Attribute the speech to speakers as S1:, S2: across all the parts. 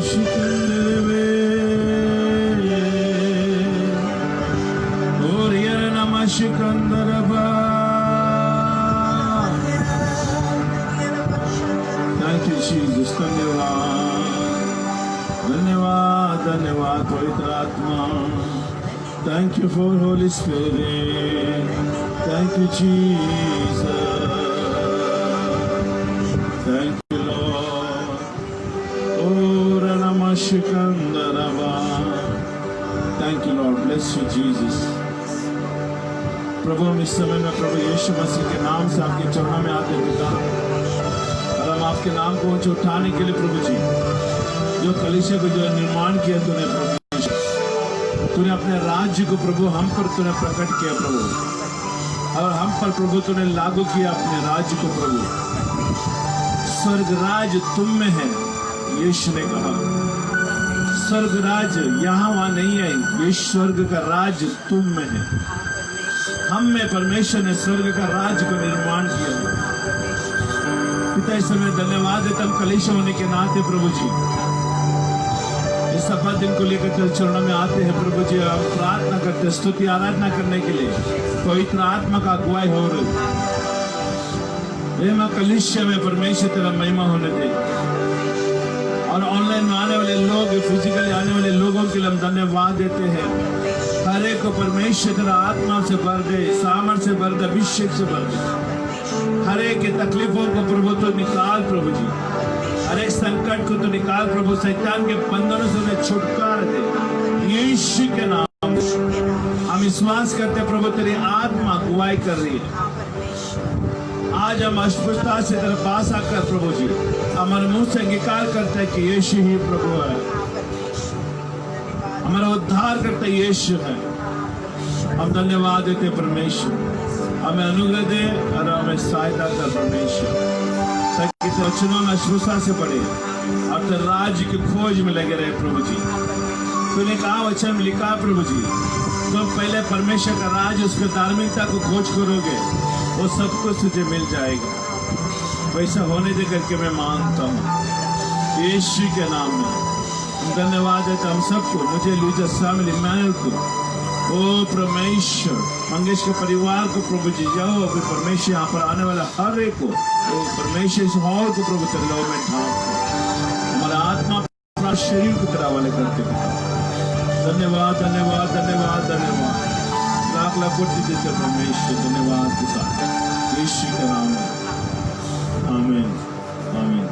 S1: Thank you, Jesus. धन्यवाद धन्यवाद पवित्र आत्मा. Thank you for Holy Spirit. Thank you, Jesus. Thank you, Lord. Oh, Ranamashkandarava. Thank you, Lord. Bless you, Jesus. प्रभु हम इस समय में प्रभु यीशु मसीह के नाम से आपके चरणों में आते पिता, और हम आपके नाम को ऊंचे उठाने के लिए प्रभु जी, जो कलीसिया को जो निर्माण किया तूने प्रभु, तूने अपने राज्य को प्रभु हम पर तूने प्रकट किया प्रभु, और हम पर प्रभु तूने लागू किया अपने राज्य को प्रभु. स्वर्ग राज तुम में है, यीशु ने कहा. स्वर्ग राज यहाँ वहां नहीं है, ये स्वर्ग का राज तुम में है. हम में परमेश्वर ने स्वर्ग का राज को निर्माण किया. पिता इस समय धन्यवाद देता हम कलीसिया होने के नाते प्रभु जी, इस सफल दिन को लेकर तेरे चरणों में आते हैं प्रभु जी. हम प्रार्थना करते, स्तुति आराधना करने के लिए पवित्र आत्मा का अगुवाई हो रही. मां कलीसिया में परमेश्वर तेरा महिमा होने दे, और ऑनलाइन में आने वाले लोग, फिजिकली आने वाले लोगों के लिए हम धन्यवाद देते हैं. हर एक को परमेश्वर तेरा आत्मा से भर दे, सामर्थ से भर दे, अभिषेक से भर दे. हर एक के तकलीफों को प्रभु तो निकाल प्रभु जी, हर एक संकट को तो निकाल प्रभु, शैतान के बंधनों से उन्हें छुटकारा दे यीशु के नाम. हम विश्वास करते प्रभु तेरी आत्मा अगुवाई कर रही है. आज हम अस्पष्टता से तेरे पास आकर प्रभु जी हमारे मुंह से अंगीकार करते हैं कि यीशु ही प्रभु है, हमारा उद्धार करता यीशु है. हम धन्यवाद देते परमेश्वर, हमें अनुग्रह दे और हमें सहायता कर परमेश्वर, ताकि वचनों में अस्पष्टता से पड़े और तेरे राज्य की खोज में लगे रहे प्रभु जी. तूने कहा वचन में लिखा प्रभु जी, तो पहले परमेश्वर का राज, उसके धार्मिकता को खोज करोगे, वो सब कुछ तुझे मिल जाएगा. वैसा होने दे करके मैं मांगता हूँ यीशु के नाम में. धन्यवाद देता हम सबको, मुझे लूजा शामिल इमानुएल को, ओ परमेश्वर मंगेश के परिवार को प्रभु जी, जाओ अभी परमेश्वर यहाँ पर आने वाला हर एक को, ओ परमेश्वर इस हॉल को प्रभु तेरे लो में ढांप, हमारा आत्मा अपना शरीर को तेरा वाले करते. धन्यवाद धन्यवाद धन्यवाद धन्यवाद, लाख लाख कोटि देते परमेश्वर. धन्यवाद के साथ यीशु के नाम में, आमीन आमीन.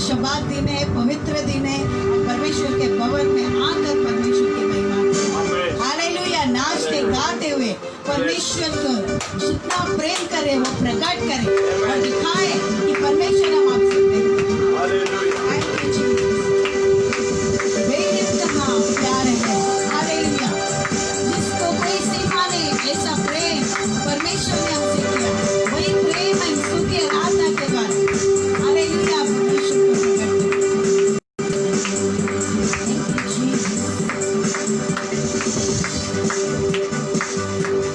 S2: शबात दिन है, पवित्र दिन है, परमेश्वर के भवन में आकर परमेश्वर की महिमा करें. हालेलुया. नाचते गाते हुए परमेश्वर को जितना प्रेम करे वो प्रकट करे और दिखाए कि परमेश्वर हम आपसे प्रेम करते प्यार है. हालेलुया. जिसको कोई सीमा नहीं, ऐसा प्रेम परमेश्वर ने हमसे किया, वही प्रेम हम स्तुति आराधना के बाद हालेलुया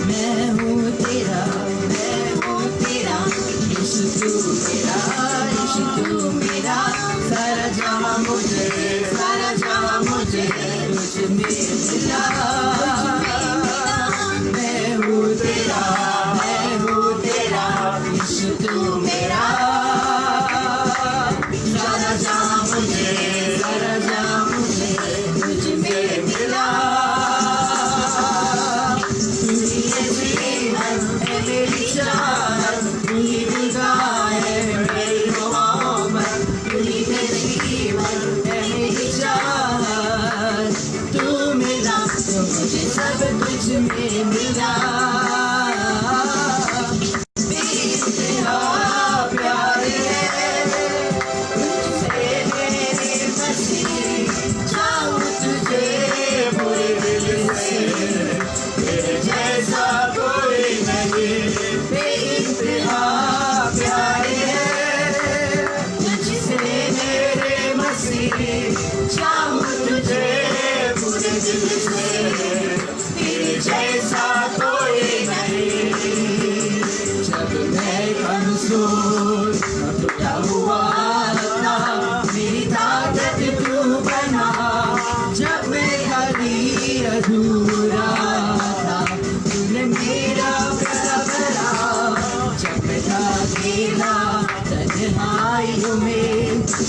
S3: मैं हूँ तेरा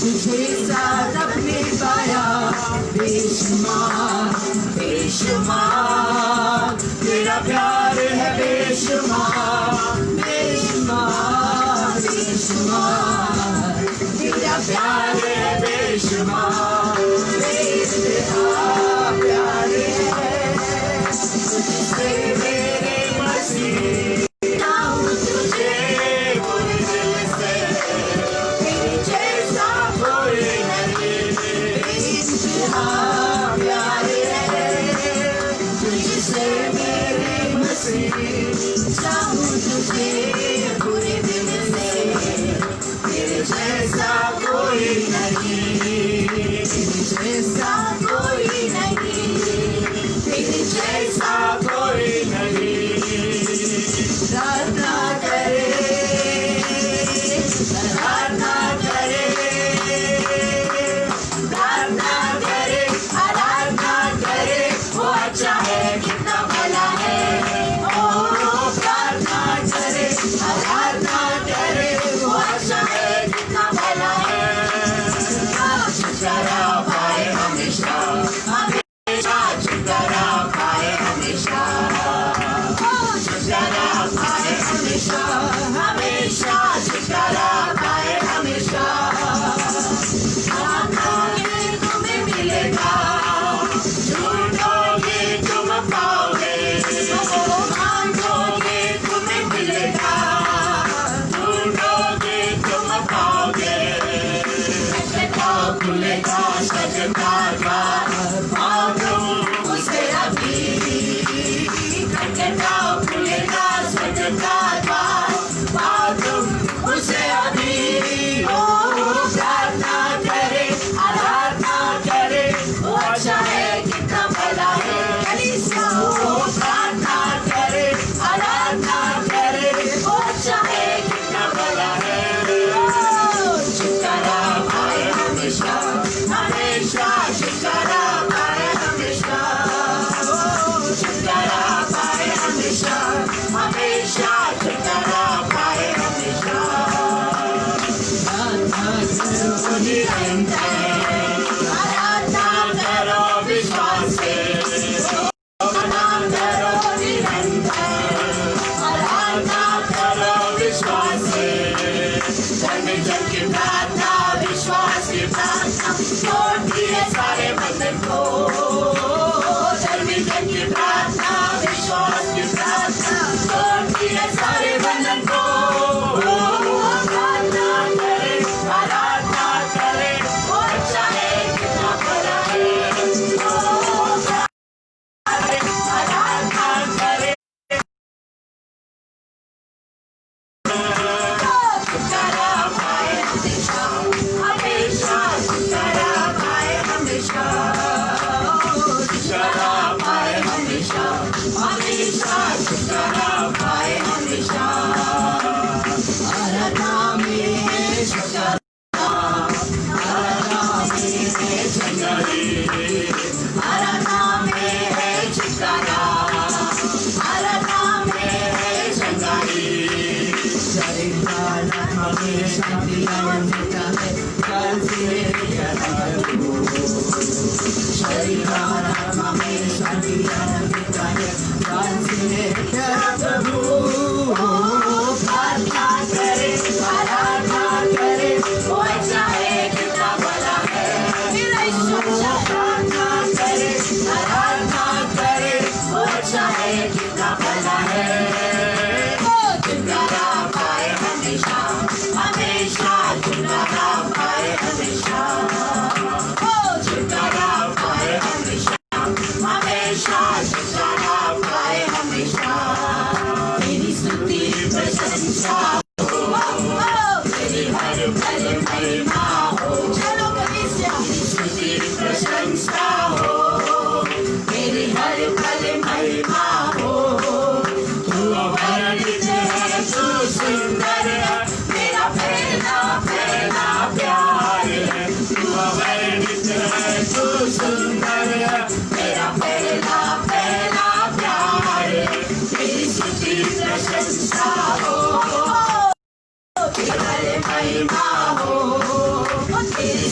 S3: तुझे साथ अपने पाया बेशुमार बेशुमार, तेरा प्यार है बेशुमार बेशुमार बेशुमार, तेरा प्यार है बेशुमार, बेइंतहा प्यार है तुझसे मेरे मसीह, चाहूं तुझे पूरे दिल से, तेरे जैसा कोई नहीं, बेइंतहा प्यार है तुझसे मेरे मसीह, चाहूं तुझे पूरे दिल से, तेरे जैसा कोई नहीं, तेरे जैसा कोई नहीं, तेरे जैसा कोई नहीं। प्रार्थना करे प्रार्थना करे प्रार्थना करे आराधना करे, वो अच्छा है कितना भला है, ओ प्रार्थना करे आराधना करे, वो अच्छा है कितना भला है, शुक्राना पाए हमेशा हमेशा, शुक्राना पाए हमेशा, शुक्राना पाए हमेशा हमेशा, शुक्राना पाए हमेशा, मांगोगे तुम्हें मिलेगा, ढूंढोगे तुम पाओगे, मांगोगे तुम्हें मिलेगा, ढूंढोगे तुम पाओगे, खुलेगा सजता द्वार, पाओ तुम उसे अभी, खटखटा खुलेगा सजता द्वार, पाओ तुम उसे अभी, ओ प्रार्थना करे आराधना करे, वो अच्छा है कितना भला है, ओ प्रार्थना करे आराधना करे, वो अच्छा है कितना भला है, शुक्राना पाए हमेशा हमेशा, शुक्राना पाए हमेशा, शुक्राना पाए हमेशा हमेशा, शुक्राना पाए हमेशा, प्रार्थना करो निरंतर, आराधना करो विश्वास से, प्रार्थना करो निरंतर, आराधना करो विश्वास से, जन की प्रार्थना विश्वास की प्रार्थना छोड़ दिए सारे बंधन को, जन की प्रार्थना विश्वास की प्रार्थना छोड़ दिए सारे बंधन को, प्रार्थना करे आराधना करे, वो अच्छा है कितना भला है, आराधना करे शुक्राना पाए हमेशा हमेशा, शुक्राना पाए हमेशा, शुक्राना पाए हमेशा हमेशा, शुक्राना पाए हमेशा, आराधना में है शुक्राना, आराधना में है चंगाई, आराधना में है शुक्राना, आराधना में है चंगाई, शरीर हमें शांति मिलता है, कल से शरीर हमें शांति मिलता है, कल से प्रभु, प्रार्थना करे आराधना करे, वो अच्छा है कितना भला है, मेरा ईश्वर प्रार्थना करे आराधना करे, वो अच्छा है कितना भला है, शुक्राना पाए हमेशा हमेशा, शुक्राना पाए हमेशा, शुक्राना पाए हमेशा हमेशा, शुक्राना पाए हमेशा, तेरी स्तुति प्रशंसा हो, तेरी हर पल महिमा हो, चलो कलीसिया, तेरी स्तुति प्रशंसा हो, तेरी हर पल महिमा हो, तू अवर्णित है तू सुंदर है, तेरा पहला पहला प्यार है, तू अवर्णित है तू सुंदर है, तेरा पहला पहला प्यार है, तेरी स्तुति प्रशंसा हो, तेरी महिमा हो, तेरी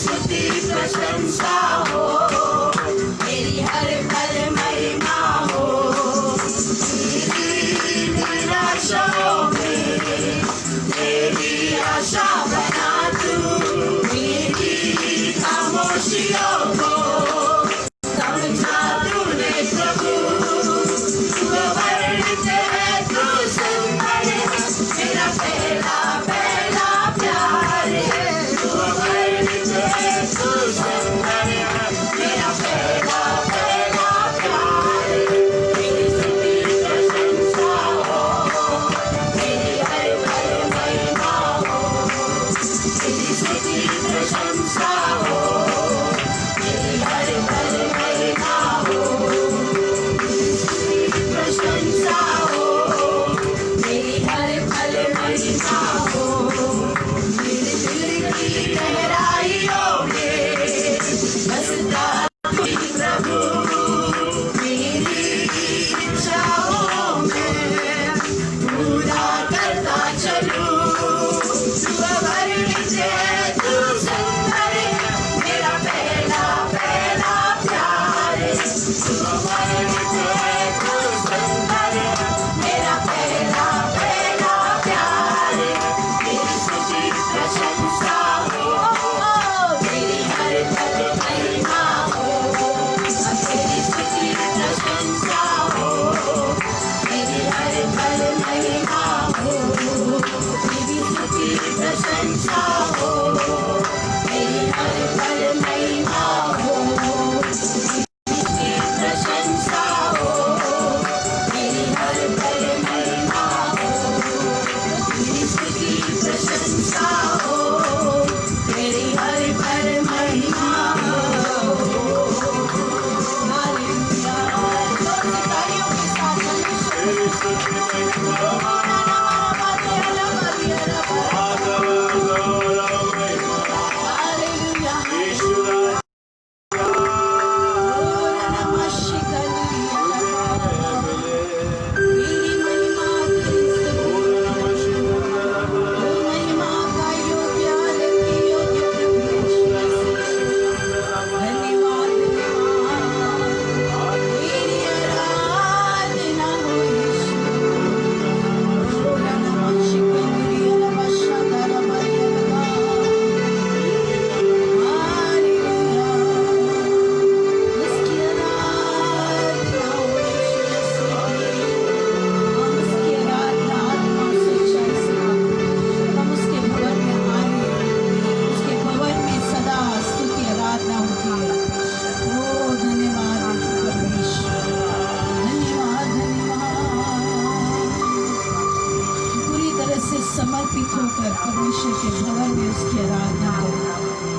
S2: समर्पित होकर परमेश्वर के भवन में उसकी आराधना करें,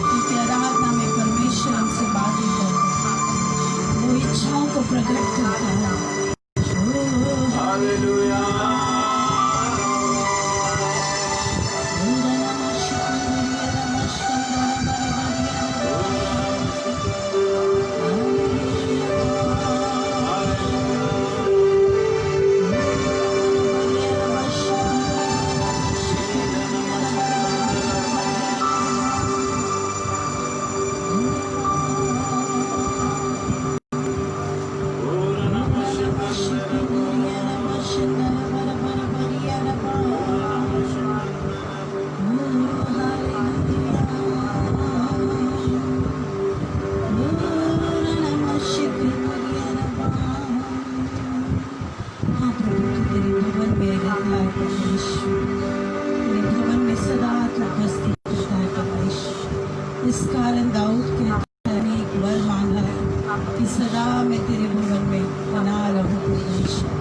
S2: क्योंकि आराधना में परमेश्वर हमसे बातें करता है, वो इच्छाओं को प्रकट करता है।
S1: हालेलुया।
S2: इस कारण दाऊद कहता है, एक वर मांगा कि सदा मैं तेरे भवन में बना रहूं परमेश्वर।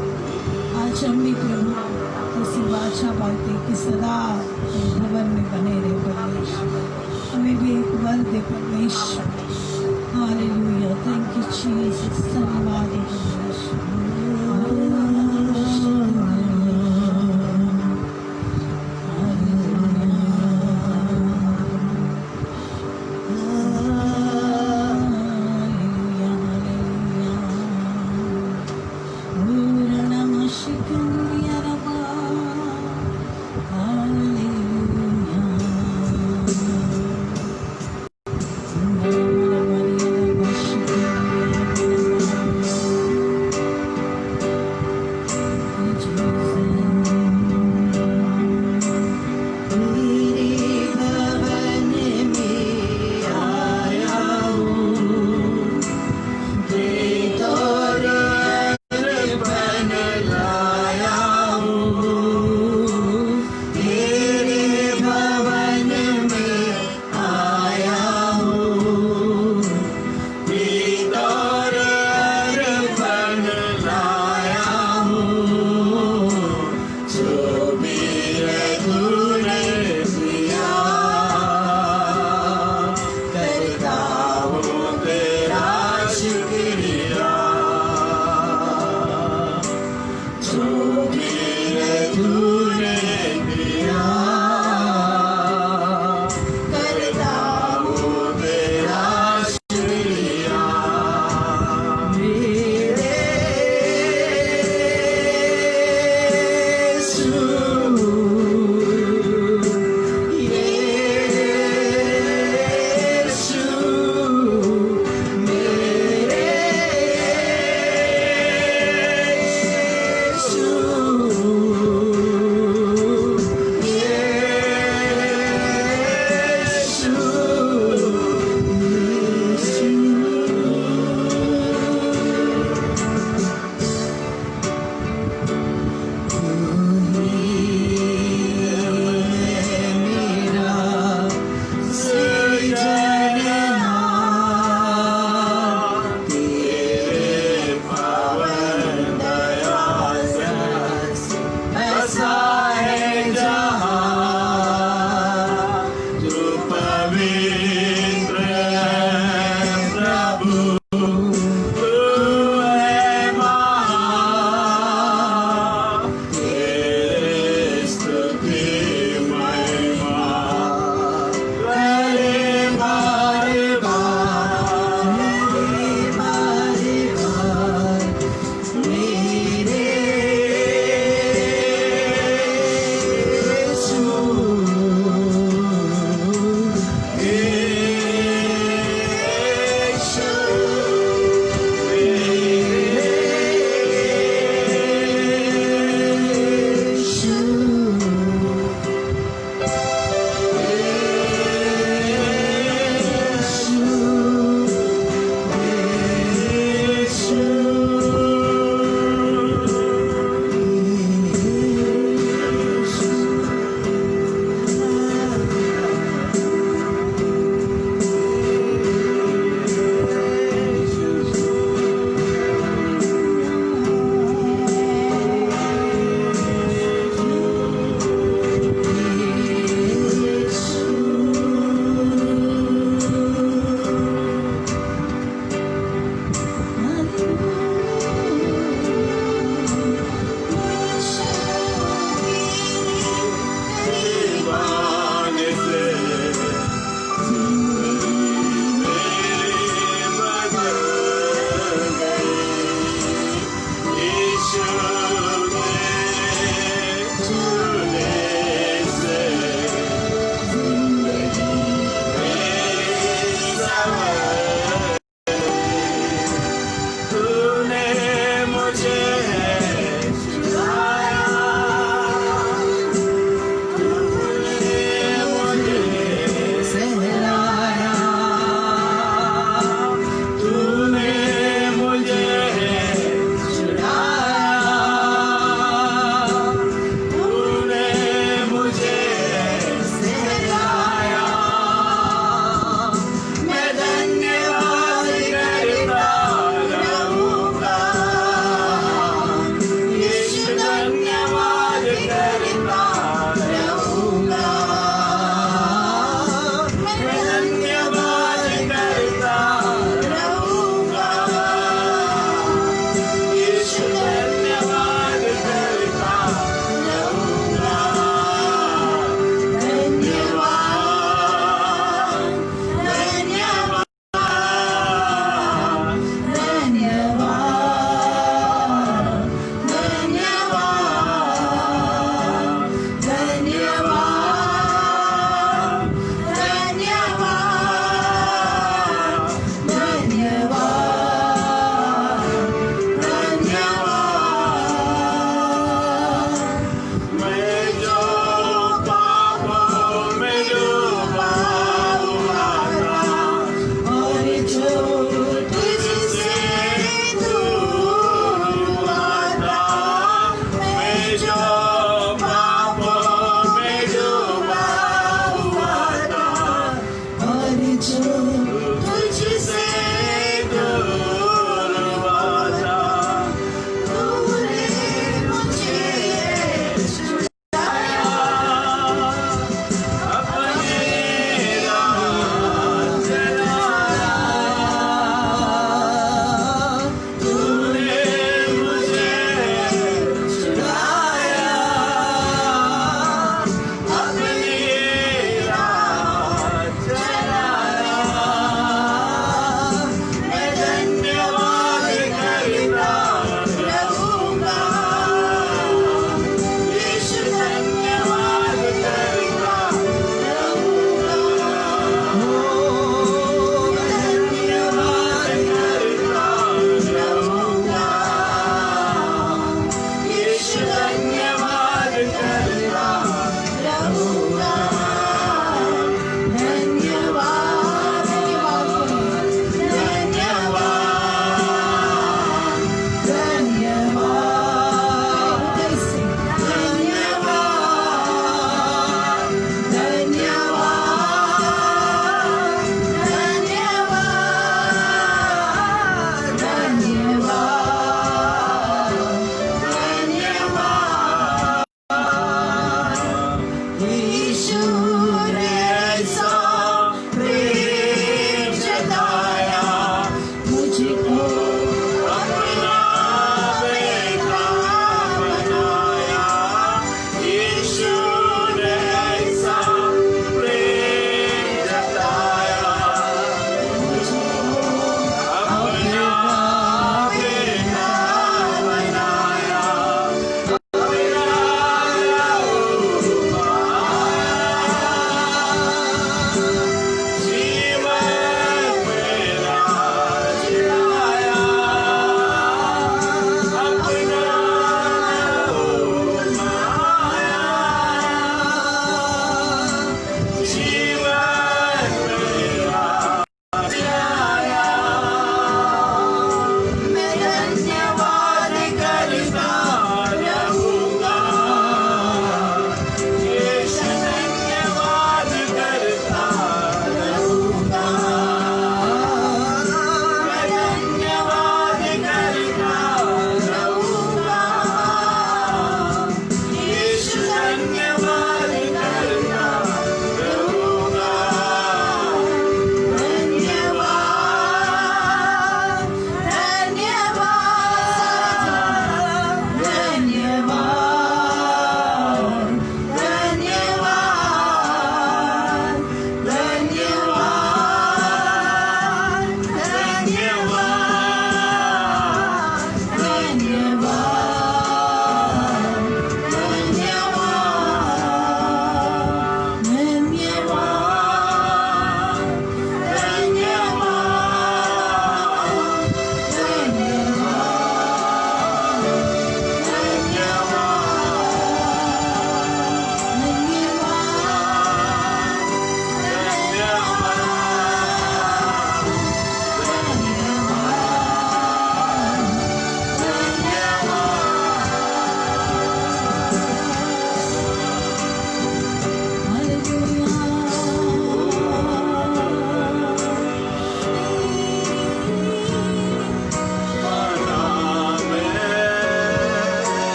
S2: आज हम भी प्रभु ऐसी बाछा पाते कि सदा तेरे भवन में बने रहे परमेश्वर। हमें भी एक वर दे परमेश्वर। Hallelujah, thank you Jesus. धन्यवाद परमेश्वर।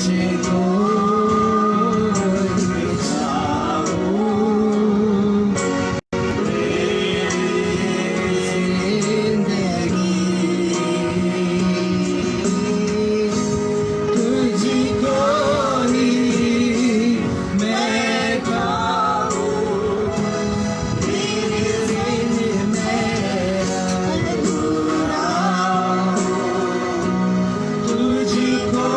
S3: तुझको ही चाहूं तुझको ही मैं पाऊं तेरे बिन मैं अधूरा तुझको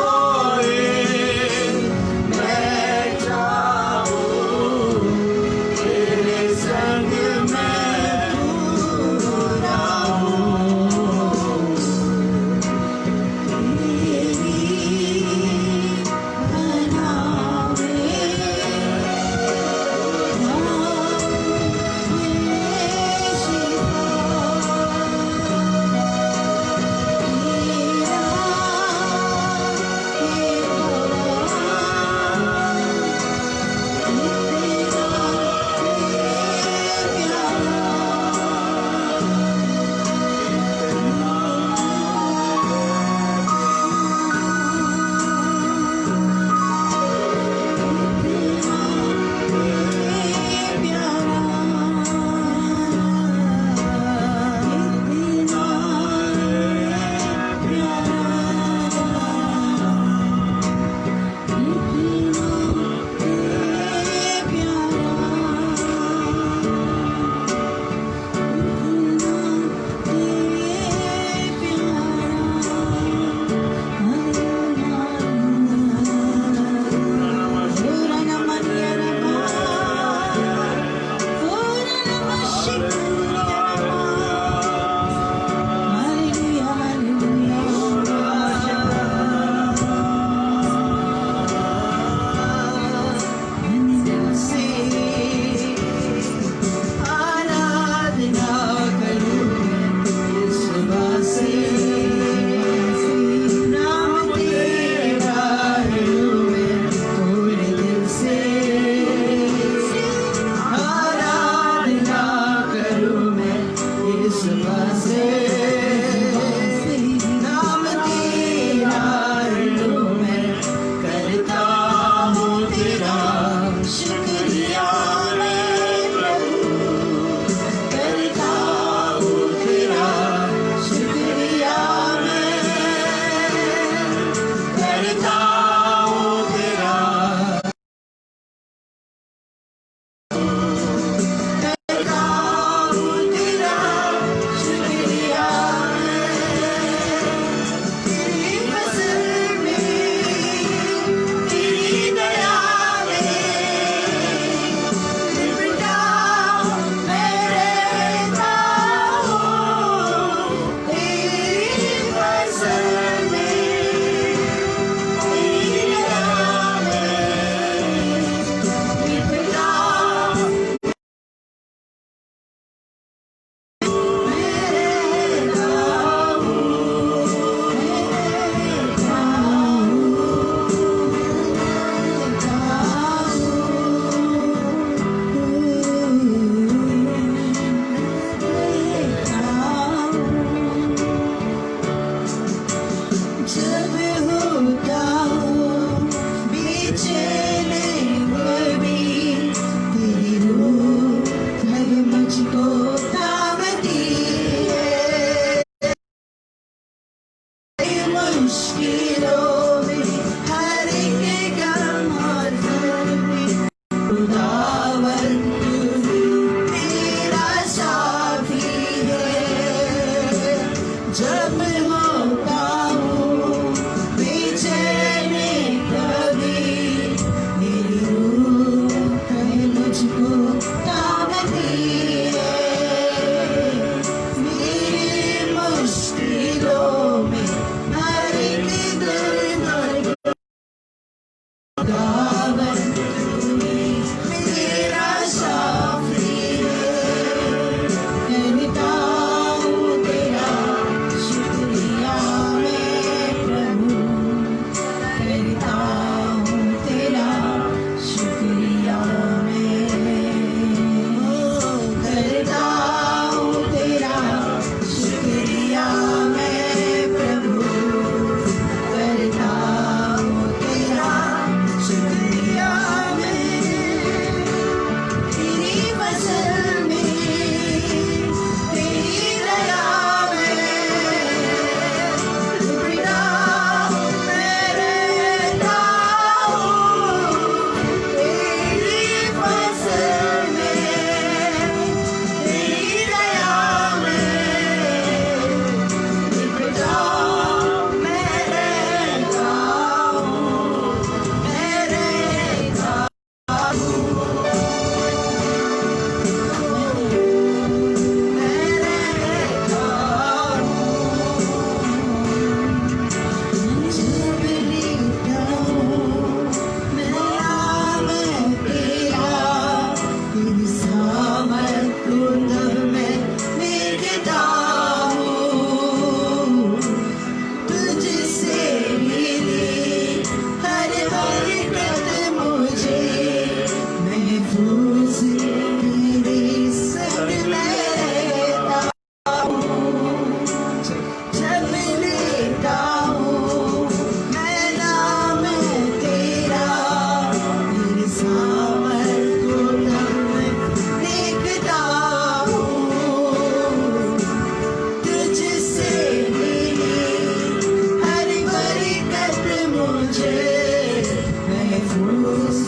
S3: तुझे महफूज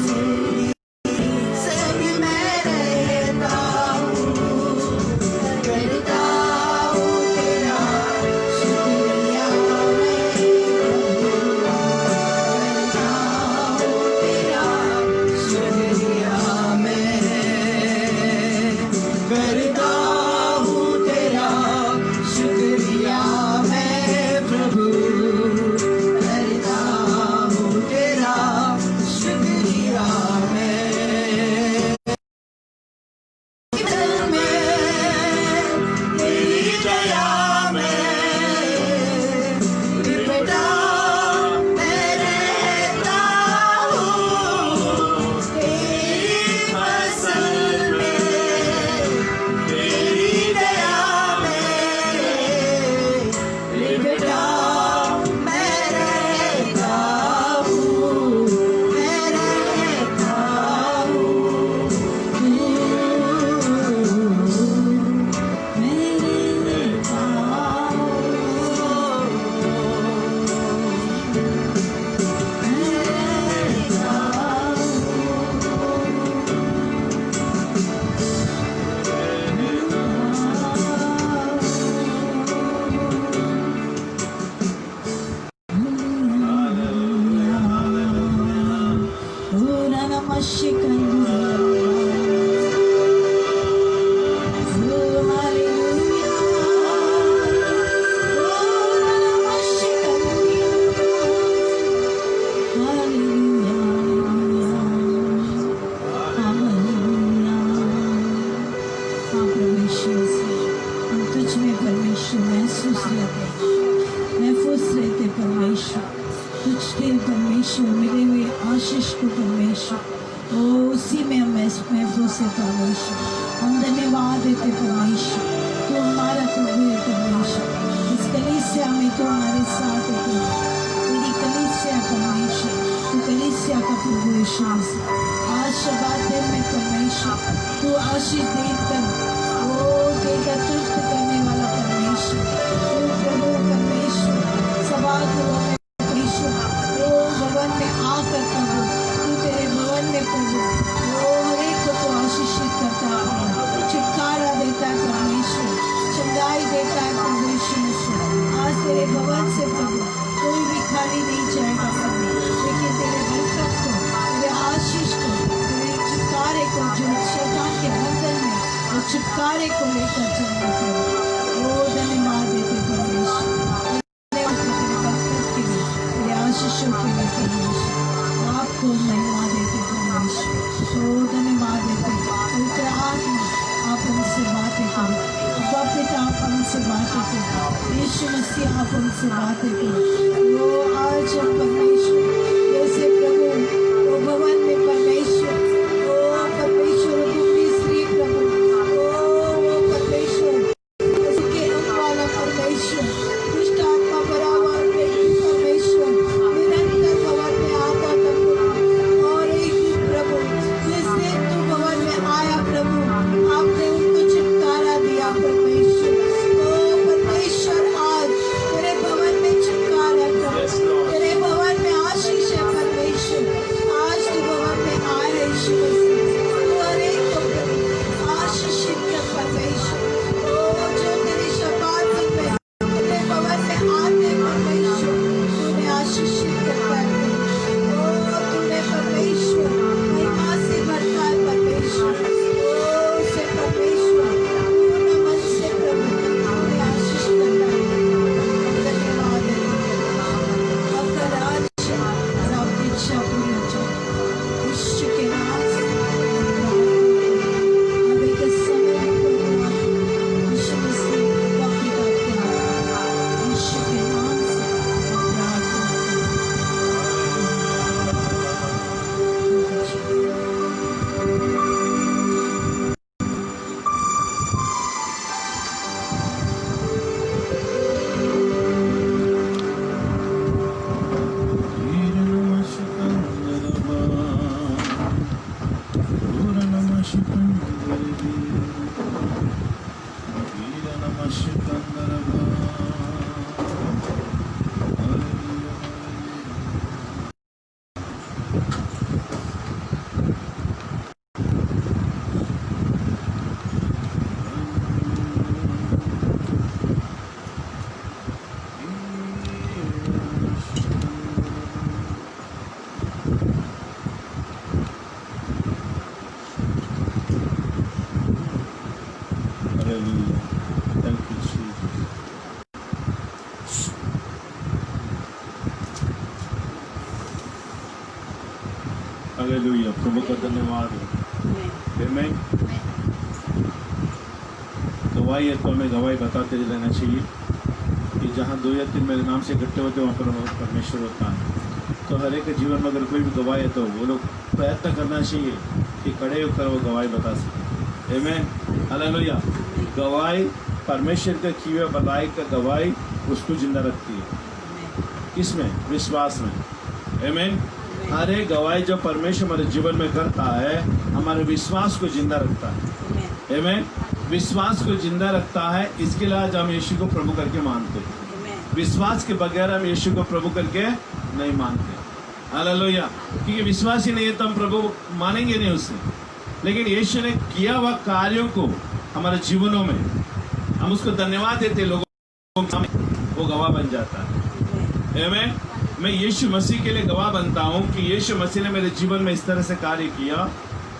S3: संग मैं रहता हूँ, करता हूँ तेरा शुक्रिया मैं करता हूँ तेरा शुक्रिया मैं करता हूँ तेरा शुक्रिया मैं प्रभु करता हूँ तेरा शुक्रिया मैं तेरी दया में लिपटा मैं रहता हूँ, तेरी फसल में तेरी दया में लिपटा मैं रहता हूँ, मैं रहता
S2: महफूज रहते परमेश्वर, तुझके परमेश्वर मिले हुए आशीष को परमेश्वर, ओ उसी में हम महफूज है परमेश्वर। हम धन्यवाद देते परमेश्वर, तू हमारा प्रभु है परमेश्वर। इस कलीसिया में तू हमारे साथ है प्रभु, तेरी कलीसिया परमेश्वर, तू कलीसिया का प्रभु यीशु मसीह। आज शबात दिन में परमेश्वर तू आशीष देकर ओ देकर तुष्ट करने वाला परमेश्वर, तू प्रभु परमेश्वर सभा गृह में परमेश्वर, ओ भवन में आकर प्रभु, तू तेरे भवन में प्रभु ओ हर एक को तू आशीषित करता है, छुटकारा देता है परमेश्वर, चंगाई देता है प्रभु यीशु मसीह। आज तेरे भवन से प्रभु कोई भी खाली नहीं जाएगा प्रभु, लेकिन तेरे बरकत को, तेरे आशीष को, तेरे छुटकारे को, जो शैतान के बंधन में वो छुटकारे को लेकर चलना प्रभु। ओ धन्यवाद देते परमेश्वर, धन्यवाद तेरे बरकत के लिए, तेरे आशीषों के लिए परमेश्वर, आपको महिमा देते परमेश्वर। ओ धन्यवाद देते पवित्र आत्मा, आप हमसे बातें करो, अब्बा पिता आप हमसे बातें करो, यीशु मसीह आप हमसे बातें करो। ओ आज हम परमेश्वर जैसे प्रभु ओ भवन में परमेश्वर, ओ परमेश्वर दुखी स्त्री प्रभु, ओ परमेश्वर उसके अंग वाला परमेश्वर, दुष्ट आत्मा भरा हुआ व्यक्ति परमेश्वर निरंतर भवन में आता प्रभु। और एक दिन प्रभु जिस दिन तू भवन में आया प्रभु, आपने उनको छुटकारा दिया परमेश्वर। ओ परमेश्वर आज तेरे भवन में छुटकारा प्रभु, तेरे भवन में
S1: Hallelujah. Thank you, Jesus. Hallelujah. प्रभु का धन्यवाद हो। Amen. गवाही है तो हमें गवाही बताते रहना चाहिए कि जहाँ 2 या 3 मेरे नाम से इकट्ठे होते वहाँ पर परमेश्वर होता है। तो हर एक के जीवन में अगर कोई भी गवाही है तो वो लोग प्रयत्न करना चाहिए कि खड़े होकर वो गवाही बता सके। आमीन। हालेलुया। गवाही परमेश्वर का किए हुए भलाई का गवाही उसको जिंदा रखती है। किसमें? विश्वास में। आमीन। हर एक गवाही जो परमेश्वर हमारे जीवन में करता है हमारे विश्वास को जिंदा रखता है। आमीन। विश्वास को जिंदा रखता है, इसके लिए आज हम यीशु को प्रभु करके मानते हैं। विश्वास के बगैर हम यीशु को प्रभु करके नहीं मानते। हालेलुया। क्योंकि विश्वास ही नहीं है तो हम प्रभु मानेंगे नहीं उसे। लेकिन यीशु ने किया हुआ कार्यों को हमारे जीवनों में हम उसको धन्यवाद देते, लोगों को वो गवाह बन जाता है। आमीन। मैं यीशु मसीह के लिए गवाह बनता हूँ कि यीशु मसीह ने मेरे जीवन में इस तरह से कार्य किया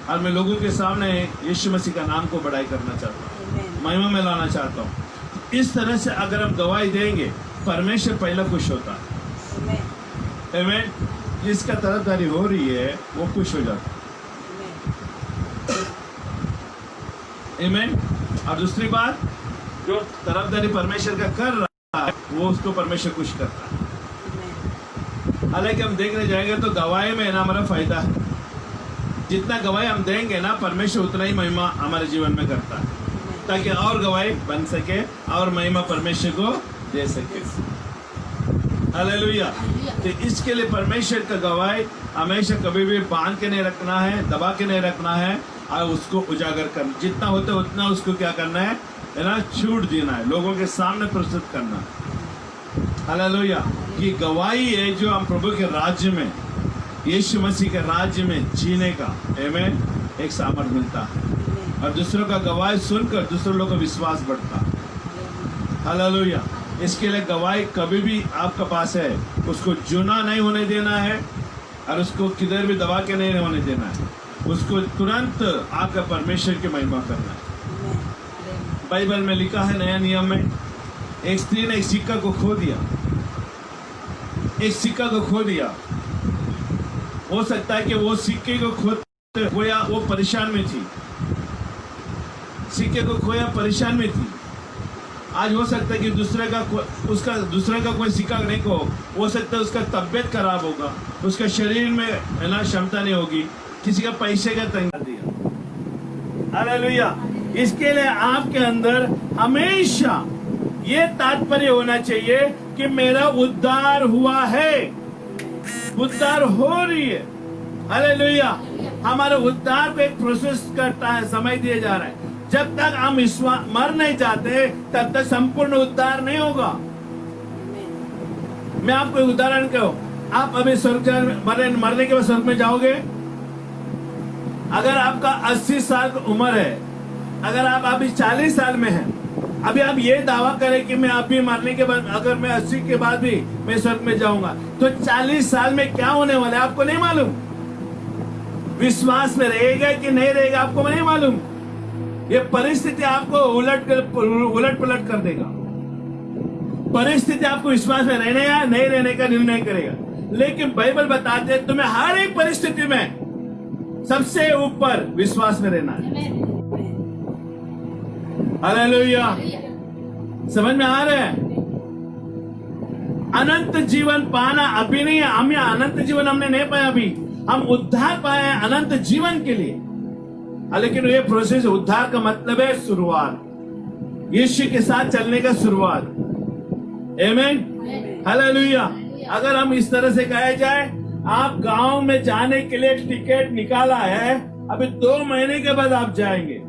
S1: और मैं लोगों के सामने यीशु मसीह का नाम को बड़ाई करना चाहता हूँ, महिमा में लाना चाहता हूँ। इस तरह से अगर हम गवाही देंगे परमेश्वर पहला खुश होता है। आमीन। जिसका तरफदारी हो रही है वो खुश हो जाता है। आमीन। और दूसरी बात, जो तरफदारी परमेश्वर का कर रहा है वो उसको परमेश्वर खुश करता है। हालांकि हम देखने जाएंगे तो गवाही में ना हमारा फायदा है। जितना गवाही हम देंगे ना परमेश्वर उतना ही महिमा हमारे जीवन में करता है, ताकि और गवाही बन सके और महिमा परमेश्वर को दे सके। हालेलुया। तो इसके लिए परमेश्वर का गवाही हमेशा कभी भी बांध के नहीं रखना है, दबा के नहीं रखना है और उसको उजागर करना, जितना होता है उतना उसको क्या करना है ना, छूट देना है, लोगों के सामने प्रस्तुत करना है। हालेलुया। ये गवाही है जो हम प्रभु के राज्य में, यीशु मसीह के राज्य में जीने का आमीन एक सामर्थ मिलता है और दूसरों का गवाही सुनकर दूसरों लोगों का विश्वास बढ़ता है। हालेलुया। इसके लिए गवाही कभी भी आपके पास है, उसको जुना नहीं होने देना है और उसको किधर भी दबा के नहीं होने देना है, उसको तुरंत आकर परमेश्वर की महिमा करना है। बाइबल में लिखा है नया नियम में, एक स्त्री ने एक सिक्का को खो दिया, एक सिक्का को खो दिया। हो सकता है कि वो सिक्के को खोया वो परेशान में थी, सिक्के को खोया परेशान में थी। आज हो सकता है कि दूसरे का कोई सिक्का नहीं हो सकता है उसका तबीयत खराब होगा, उसका शरीर में है ना क्षमता नहीं होगी, किसी का पैसे का तंग दिया। हालेलुया। इसके लिए आपके अंदर हमेशा ये तात्पर्य होना चाहिए कि मेरा उद्धार हुआ है, उद्धार हो रही है। हालेलुया। हमारे उद्धार को एक प्रोसेस करता है, समय दिया जा रहा है। जब तक हम मर नहीं जाते तब तक संपूर्ण उद्धार नहीं होगा। मैं आपको एक उदाहरण कहूं, आप अभी स्वर्ग मरने के बाद स्वर्ग में जाओगे। अगर आपका 80 साल की उम्र है, अगर आप अभी 40 साल में हैं, अभी आप ये दावा करें कि मैं अभी मरने के बाद, अगर मैं 80 के बाद भी मैं स्वर्ग में जाऊंगा, तो 40 साल में क्या होने वाला है आपको नहीं मालूम। विश्वास में रहेगा कि नहीं रहेगा आपको नहीं मालूम। ये परिस्थिति आपको उलट पलट कर देगा। परिस्थिति आपको विश्वास में रहने या नहीं रहने का निर्णय करेगा। लेकिन बाइबल बताते हैं तुम्हें हर एक परिस्थिति में सबसे ऊपर विश्वास में रहना है। हालेलुया। समझ में आ रहा है? अनंत जीवन पाना अभी नहीं है। हम अनंत जीवन हमने नहीं पाया, अभी हम उद्धार पाए हैं अनंत जीवन के लिए। लेकिन ये प्रोसेस, उद्धार का मतलब है शुरुआत, यीशु के साथ चलने का शुरुआत। आमीन। हालेलुया। अगर हम इस तरह से कहे जाए, आप गांव में जाने के लिए टिकट निकाला है, अभी 2 महीने के बाद आप जाएंगे,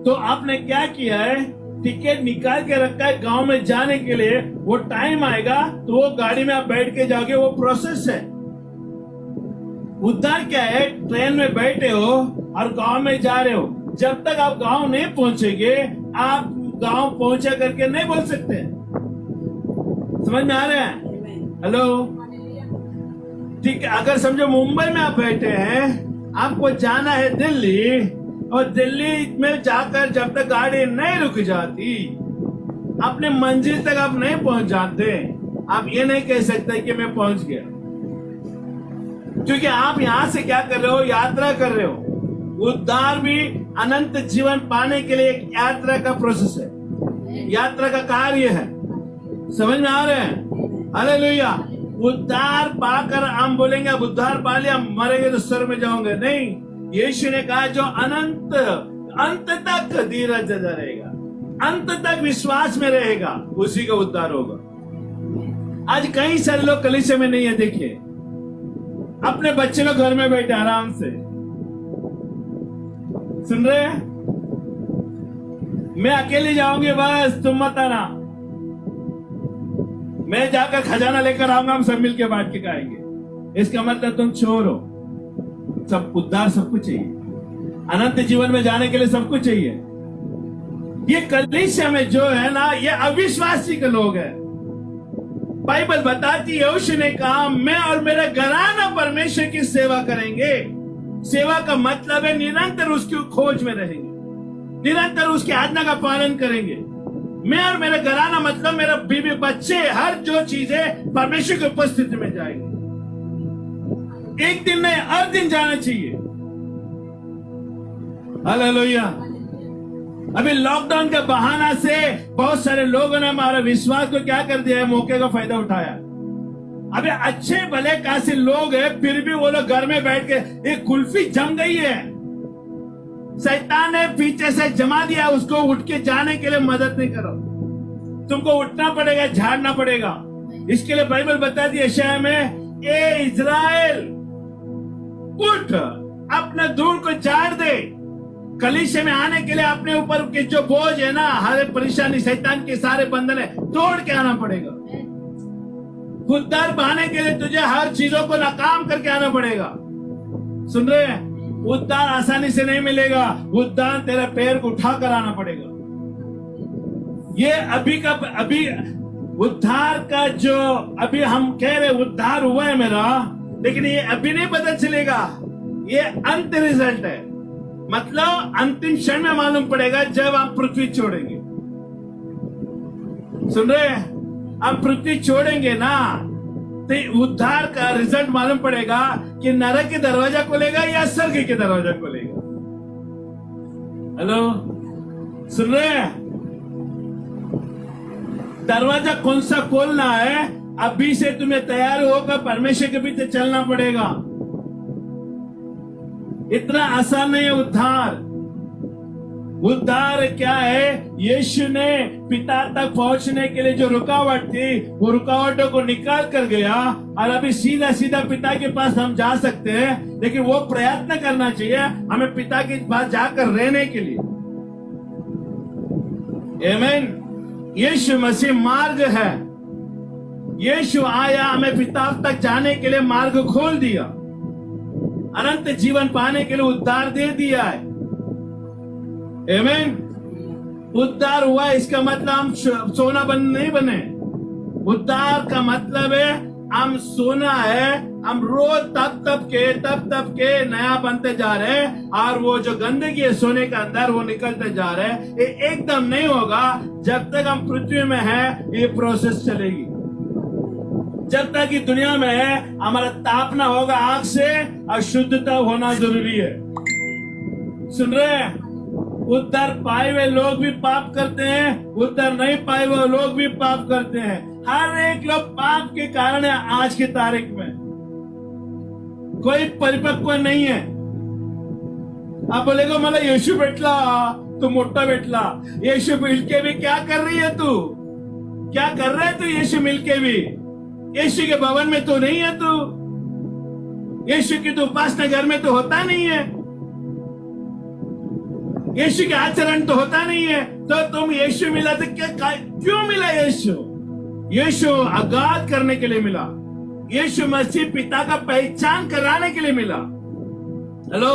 S1: तो आपने क्या किया है, टिकट निकाल के रखा है गांव में जाने के लिए। वो टाइम आएगा तो वो गाड़ी में आप बैठ के जाओगे, वो प्रोसेस है। उद्धार क्या है? ट्रेन में बैठे हो और गांव में जा रहे हो, जब तक आप गांव नहीं पहुंचेंगे, आप गांव पहुंचा करके नहीं बोल सकते। समझ में आ रहा है? हेलो, ठीक है। अगर समझो मुंबई में आप बैठे हैं, आपको जाना है दिल्ली, और दिल्ली में जाकर जब तक गाड़ी नहीं रुक जाती, अपने मंजिल तक आप नहीं पहुंच जाते, आप ये नहीं कह सकते कि मैं पहुंच गया, क्योंकि आप यहां से क्या कर रहे हो? यात्रा कर रहे हो। उद्धार भी अनंत जीवन पाने के लिए एक यात्रा का प्रोसेस है, यात्रा का कार्य है। समझ में आ रहे हैं? हालेलुया। उद्धार पाकर हम बोलेंगे अब उद्धार पा लिया, मरेंगे तो स्वर्ग में जाओगे, नहीं। यीशु ने कहा जो अंत तक धीरज रहेगा, अंत तक विश्वास में रहेगा, उसी का उद्धार होगा। आज कई सारे लोग कलीसिया में नहीं है। देखिए, अपने बच्चे लोग घर में बैठे आराम से सुन रहे हैं, मैं अकेले जाऊंगी, बस तुम मत आना, मैं जाकर खजाना लेकर आऊंगा, हम सब मिलके बांट के खाएंगे। इसका मतलब तुम चोर हो। सब उद्धार सब कुछ चाहिए, अनंत जीवन में जाने के लिए सब कुछ चाहिए। ये कलीसिया में जो है ना, ये अविश्वासी के लोग हैं। बाइबल बताती है, यहोशू ने कहा मैं और मेरा घराना परमेश्वर की सेवा करेंगे। सेवा का मतलब है निरंतर उसकी खोज में रहेंगे, निरंतर उसकी आज्ञा का पालन करेंगे। मैं और मेरा घराना मतलब मेरा बीवी बच्चे, हर जो चीजें परमेश्वर की उपस्थिति में जाएंगे। एक दिन नहीं, हर दिन जाना चाहिए। हालेलुया। अभी लॉकडाउन के बहाना से बहुत सारे लोगों ने हमारे विश्वास को क्या कर दिया है? मौके का फायदा उठाया। अभी अच्छे भले कासी लोग हैं, फिर भी वो लोग घर में बैठ के, एक कुल्फी जम गई है, शैतान ने पीछे से जमा दिया, उसको उठ के जाने के लिए मदद नहीं करो, तुमको उठना पड़ेगा, झाड़ना पड़ेगा। इसके लिए बाइबल बता दी यशायाह में, ए इज़राइल उठ, अपने धूल को झाड़ दे। कलीसिया में आने के लिए अपने ऊपर के जो बोझ है ना, हर परेशानी, शैतान के सारे बंधन है, तोड़ के आना पड़ेगा। उद्धार पाने के लिए तुझे हर चीजों को नाकाम करके आना पड़ेगा। सुन रहे हैं? उद्धार आसानी से नहीं मिलेगा, उद्धार तेरे पैर को उठा कर आना पड़ेगा। ये अभी उद्धार का जो अभी हम कह रहे उद्धार हुआ है मेरा, लेकिन ये अभी नहीं पता चलेगा, ये अंत रिजल्ट है। मतलब अंतिम क्षण में मालूम पड़ेगा जब आप पृथ्वी छोड़ेंगे। सुन रहे हैं? आप पृथ्वी छोड़ेंगे ना, तो उद्धार का रिजल्ट मालूम पड़ेगा कि नरक के दरवाजा खोलेगा या स्वर्ग के दरवाजा खोलेगा। हेलो, सुन रहे हैं? दरवाजा कौन सा खोलना है, अभी से तुम्हें तैयार होकर परमेश्वर के पीछे चलना पड़ेगा। इतना आसान नहीं है उद्धार। उद्धार क्या है? यीशु ने पिता तक पहुंचने के लिए जो रुकावट थी, वो रुकावटों को निकाल कर गया, और अभी सीधा सीधा पिता के पास हम जा सकते हैं। लेकिन वो प्रयत्न करना चाहिए हमें पिता के पास जाकर रहने के लिए। आमीन। यीशु मसीह मार्ग है। यीशु आया, हमें पिता तक जाने के लिए मार्ग खोल दिया, अनंत जीवन पाने के लिए उद्धार दे दिया है। आमीन। उद्धार हुआ, इसका मतलब हम सोना नहीं बने। उद्धार का मतलब है हम सोना है, हम रोज तप के नया बनते जा रहे हैं, और वो जो गंदगी है सोने के अंदर वो निकलते जा रहे हैं। ये एकदम नहीं होगा। जब तक हम पृथ्वी में हैं, ये प्रोसेस चलेगी। जब तक कि दुनिया में है, हमारा तापना होगा आग से, और शुद्धता होना जरूरी है। सुन रहे हैं? उद्धार पाए हुए लोग भी पाप करते हैं, उद्धार नहीं पाए हुए लोग भी पाप करते हैं। हर एक लोग पाप के कारण है। आज की तारीख में कोई परिपक्व नहीं है। आप बोलेगा मला यीशु भेटला, तू मोटा भेटला। यीशु मिलके भी क्या कर रही है तू? क्या कर रहा है तू यीशु मिलके भी? यीशु के भवन में तो नहीं है तू। यीशु की तो उपासना घर में तो होता नहीं है। यीशु के आचरण तो होता नहीं है। तो तुम यीशु मिला तो क्यों मिला? यीशु अगाध करने के लिए मिला। यीशु मसीह पिता का पहचान कराने के लिए मिला। हेलो,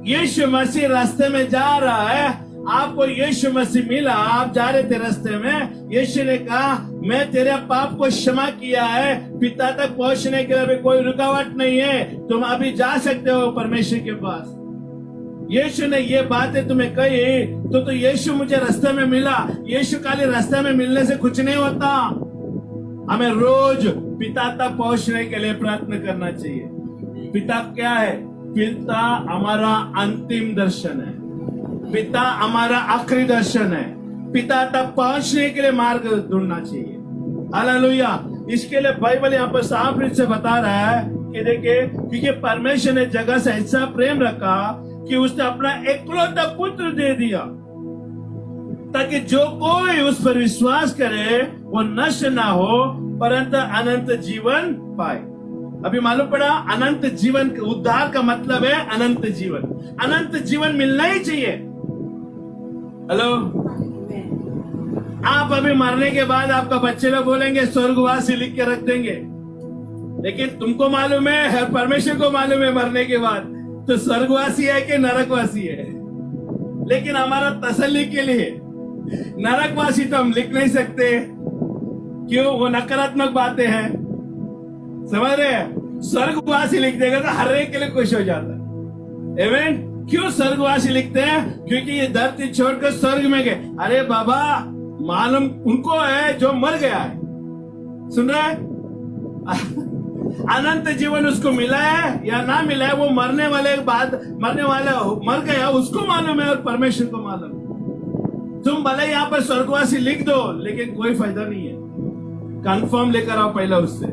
S1: यीशु मसीह रास्ते में जा रहा है, आपको यीशु मसीह मिला, आप जा रहे थे रास्ते में, यीशु ने कहा मैं तेरे पाप को क्षमा किया है, पिता तक पहुंचने के लिए अभी कोई रुकावट नहीं है, तुम अभी जा सकते हो परमेश्वर के पास। यीशु ने ये बातें तुम्हें कही तो यीशु मुझे रास्ते में मिला। यीशु खाली रास्ते में मिलने से कुछ नहीं होता, हमें रोज पिता तक पहुंचने के लिए प्रयत्न करना चाहिए। पिता क्या है? पिता हमारा अंतिम दर्शन है, पिता हमारा आखिरी दर्शन है। पिता तक पहुंचने के लिए मार्ग ढूंढना चाहिए। हालेलुया। इसके लिए बाइबल यहाँ पर साफ रूप से बता रहा है कि देखिए, क्योंकि परमेश्वर ने जगह से ऐसा प्रेम रखा कि उसने अपना एकलौता पुत्र दे दिया, ताकि जो कोई उस पर विश्वास करे वो नष्ट ना हो परंतु अनंत जीवन पाए। अभी मालूम पड़ा, अनंत जीवन, उद्धार का मतलब है अनंत जीवन। अनंत जीवन मिलना ही चाहिए। हेलो, आप अभी मरने के बाद आपका बच्चे लोग बोलेंगे स्वर्गवासी लिख के रख देंगे, लेकिन तुमको मालूम है, परमेश्वर को मालूम है मरने के बाद तो स्वर्गवासी है कि नरकवासी है। लेकिन हमारा तसल्ली के लिए नरकवासी तो हम लिख नहीं सकते, क्यों? वो नकारात्मक बातें हैं, समझ रहे हैं? स्वर्गवासी लिख देगा तो हर एक के लिए खुश हो जाता है। आमीन। क्यों स्वर्गवासी लिखते हैं? क्योंकि ये धरती छोड़कर स्वर्ग में गए। अरे बाबा, मालूम उनको है जो मर गया है, सुन रहे हैं? अनंत जीवन उसको मिला है या ना मिला है, वो मरने वाले मर गया, उसको मालूम है और परमेश्वर को मालूम है। तुम भले यहाँ पर स्वर्गवासी लिख दो, लेकिन कोई फायदा नहीं है। कंफर्म लेकर आओ पहला उससे।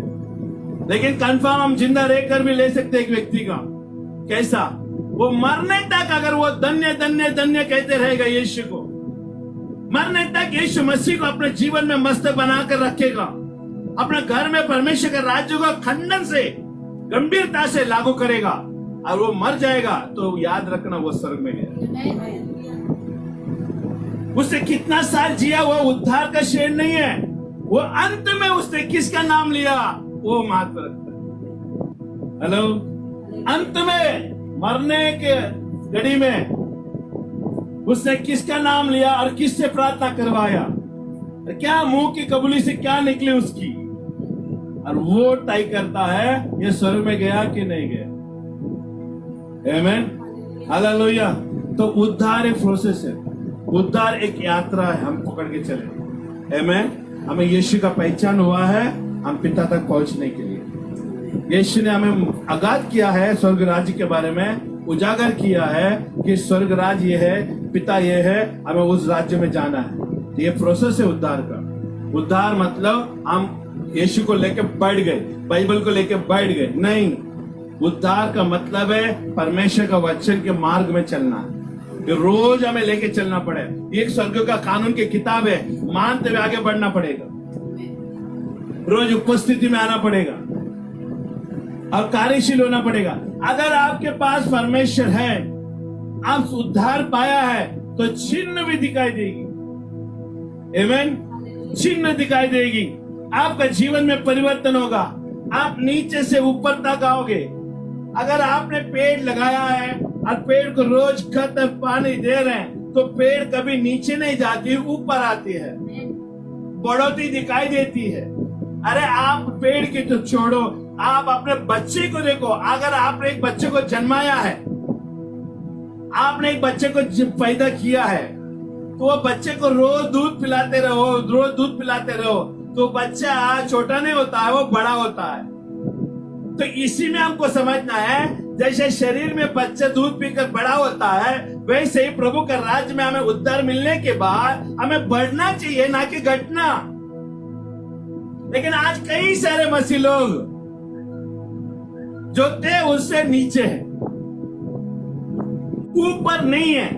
S1: लेकिन कंफर्म हम जिंदा रहकर भी ले सकते एक व्यक्ति का। कैसा? वो मरने तक अगर वो धन्य धन्य धन्य कहते रहेगा यीशु को, मरने तक यीशु मसीह को अपने जीवन में मस्तक बनाकर रखेगा, अपने घर में परमेश्वर के राज्य को खंडन से, गंभीरता से लागू करेगा, और वो मर जाएगा तो याद रखना वो स्वर्ग में गया। उसने कितना साल जिया वो उद्धार का श्रेय नहीं है, वो अंत में उसने किसका नाम लिया वो महत्व रखता है। हेलो, अंत में मरने के घड़ी में उसने किसका नाम लिया और किससे प्रार्थना करवाया, क्या मुंह की कबूली से क्या निकली उसकी, और वो तय करता है ये स्वर्ग में गया कि नहीं गया। आमीन, हालेलुया। तो उद्धार एक प्रोसेस है, उद्धार एक यात्रा है, हम पकड़ के चले। आमीन। हमें यीशु का पहचान हुआ है हम पिता तक पहुंचने के लिए। यीशु ने हमें आगाज किया है स्वर्ग राज्य के बारे में, उजागर किया है कि स्वर्ग राज्य ये है, पिता ये है, हमें उस राज्य में जाना है। ये प्रोसेस है उद्धार का। उद्धार मतलब हम यीशु को लेके बैठ गए, बाइबल को लेके बैठ गए, नहीं। उद्धार का मतलब है परमेश्वर का वचन के मार्ग में चलना, कि रोज हमें लेके चलना पड़े। एक स्वर्ग का कानून की किताब है, मानते हुए आगे बढ़ना पड़ेगा, रोज उपस्थिति में आना पड़ेगा और कार्यशील होना पड़ेगा। अगर आपके पास परमेश्वर है, आप उद्धार पाया है, तो चिन्ह भी दिखाई देगी। आमीन। चिन्ह दिखाई देगी, आपका जीवन में परिवर्तन होगा, आप नीचे से ऊपर तक आओगे। अगर आपने पेड़ लगाया है और पेड़ को रोज खत पानी दे रहे हैं, तो पेड़ कभी नीचे नहीं जाती, ऊपर आती है, बढ़ोतरी दिखाई देती है। अरे आप पेड़ की तो छोड़ो, आप अपने बच्चे को देखो। अगर आपने एक बच्चे को जन्माया है, आपने एक बच्चे को पैदा किया है, तो वो बच्चे को रोज दूध पिलाते रहो, रोज दूध पिलाते रहो, तो बच्चा छोटा नहीं होता है, वो बड़ा होता है। तो इसी में हमको समझना है, जैसे शरीर में बच्चा दूध पीकर बड़ा होता है, वैसे ही प्रभु का राज्य में हमें उद्धार मिलने के बाद हमें बढ़ना चाहिए, ना कि घटना। लेकिन आज कई सारे मसीह लोग जो थे उससे नीचे है, ऊपर नहीं है,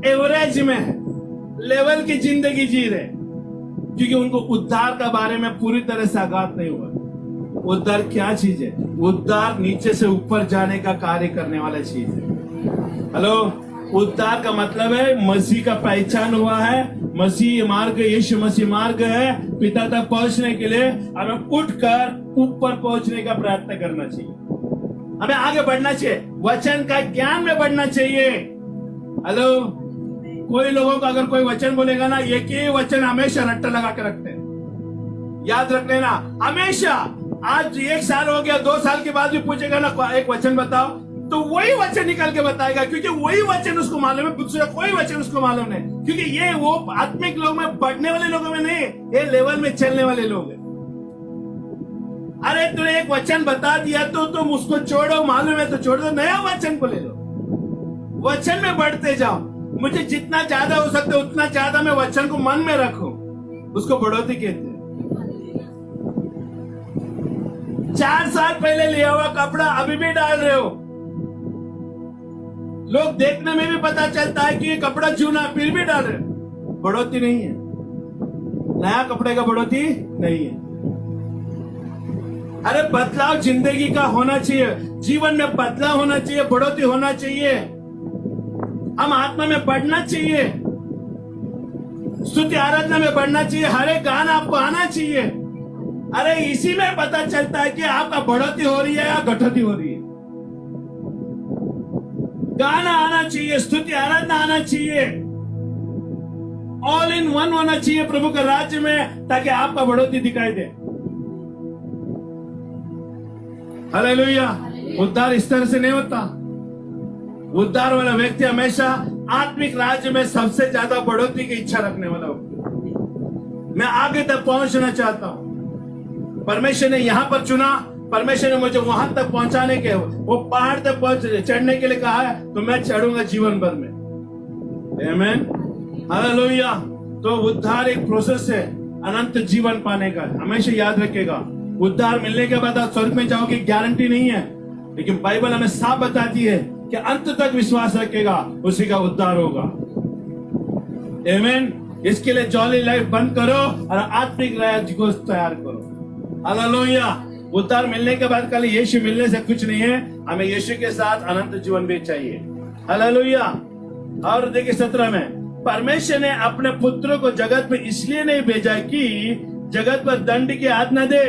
S1: एवरेज में है, लेवल की जिंदगी जी रहे, क्योंकि उनको उद्धार का बारे में पूरी तरह से आगाह नहीं हुआ। उद्धार क्या चीज है? उद्धार नीचे से ऊपर जाने का कार्य करने वाला चीज है। हेलो, उद्धार का मतलब है मसीह का पहचान हुआ है, मसीह मार्ग, यीशु मसीह मार्ग है। पिता तक पहुंचने के लिए हमें उठकर ऊपर पहुंचने का प्रयत्न करना चाहिए, हमें आगे बढ़ना चाहिए, वचन का ज्ञान में बढ़ना चाहिए। हेलो, कोई लोगों का अगर कोई वचन बोलेगा ना, एक ही वचन हमेशा रट्टा लगा के रखते हैं, याद रख लेना हमेशा। आज 1 साल हो गया, 2 साल के बाद भी पूछेगा ना एक वचन बताओ, तो वही वचन निकल के बताएगा, क्योंकि वही वचन उसको मालूम है, दूसरा कोई वचन उसको मालूम नहीं, क्योंकि ये वो आत्मिक लोग में बढ़ने वाले लोगों में नहीं, ये लेवल में चलने वाले लोग हैं। अरे तूने एक वचन बता दिया तो तुम उसको छोड़ो, मालूम है तो छोड़ दो, नया वचन को ले लो, वचन में बढ़ते जाओ। मुझे जितना ज्यादा हो सकता है उतना ज्यादा मैं वचन को मन में रखूं, उसको बढ़ोतरी कहते हैं। 4 साल पहले लिया हुआ कपड़ा अभी भी डाल रहे हो, लोग देखने में भी पता चलता है कि ये कपड़ा चुना, फिर भी डाल रहे हो, बढ़ोतरी नहीं है, नया कपड़े का बढ़ोतरी नहीं है। अरे बदलाव जिंदगी का होना चाहिए, जीवन में बदलाव होना चाहिए, बढ़ोतरी होना चाहिए, हम आत्मा में बढ़ना चाहिए, स्तुति आराधना में बढ़ना चाहिए, हर एक गाना आपको आना चाहिए। अरे इसी में पता चलता है कि आपका बढ़ोतरी हो रही है या घटोतरी हो रही है। गाना आना चाहिए, स्तुति आराधना आना चाहिए, ऑल इन वन होना चाहिए प्रभु के राज्य में, ताकि आपका बढ़ोतरी दिखाई दे। हालेलुया। उद्धार इस तरह से नहीं होता। उद्धार वाला व्यक्ति हमेशा आत्मिक राज्य में सबसे ज्यादा बढ़ोतरी की इच्छा रखने वाला होता है। मैं आगे तक पहुंचना चाहता हूं, परमेश्वर ने यहां पर चुना, परमेश्वर ने मुझे वहां तक पहुंचाने के, वो पहाड़ तक चढ़ने के लिए कहा है, तो मैं चढ़ूंगा जीवन भर में। आमीन, हालेलुया। तो उद्धार एक प्रोसेस है अनंत जीवन पाने का, हमेशा याद रखिएगा। उद्धार मिलने के बाद आप स्वर्ग में जाओगे, गारंटी नहीं है, लेकिन बाइबल हमें साफ बताती है कि अंत तक विश्वास रखेगा उसी का उद्धार होगा। आमीन। इसके लिए जॉली लाइफ बंद करो और आत्मिक राज्य को तैयार करो। हालेलुया। उद्धार मिलने के बाद खाली यीशु मिलने से कुछ नहीं है, हमें यीशु के साथ अनंत जीवन भी चाहिए। हालेलुया। और देखिए 17 में, परमेश्वर ने अपने पुत्र को जगत में इसलिए नहीं भेजा कि जगत पर दंड की आज्ञा दे।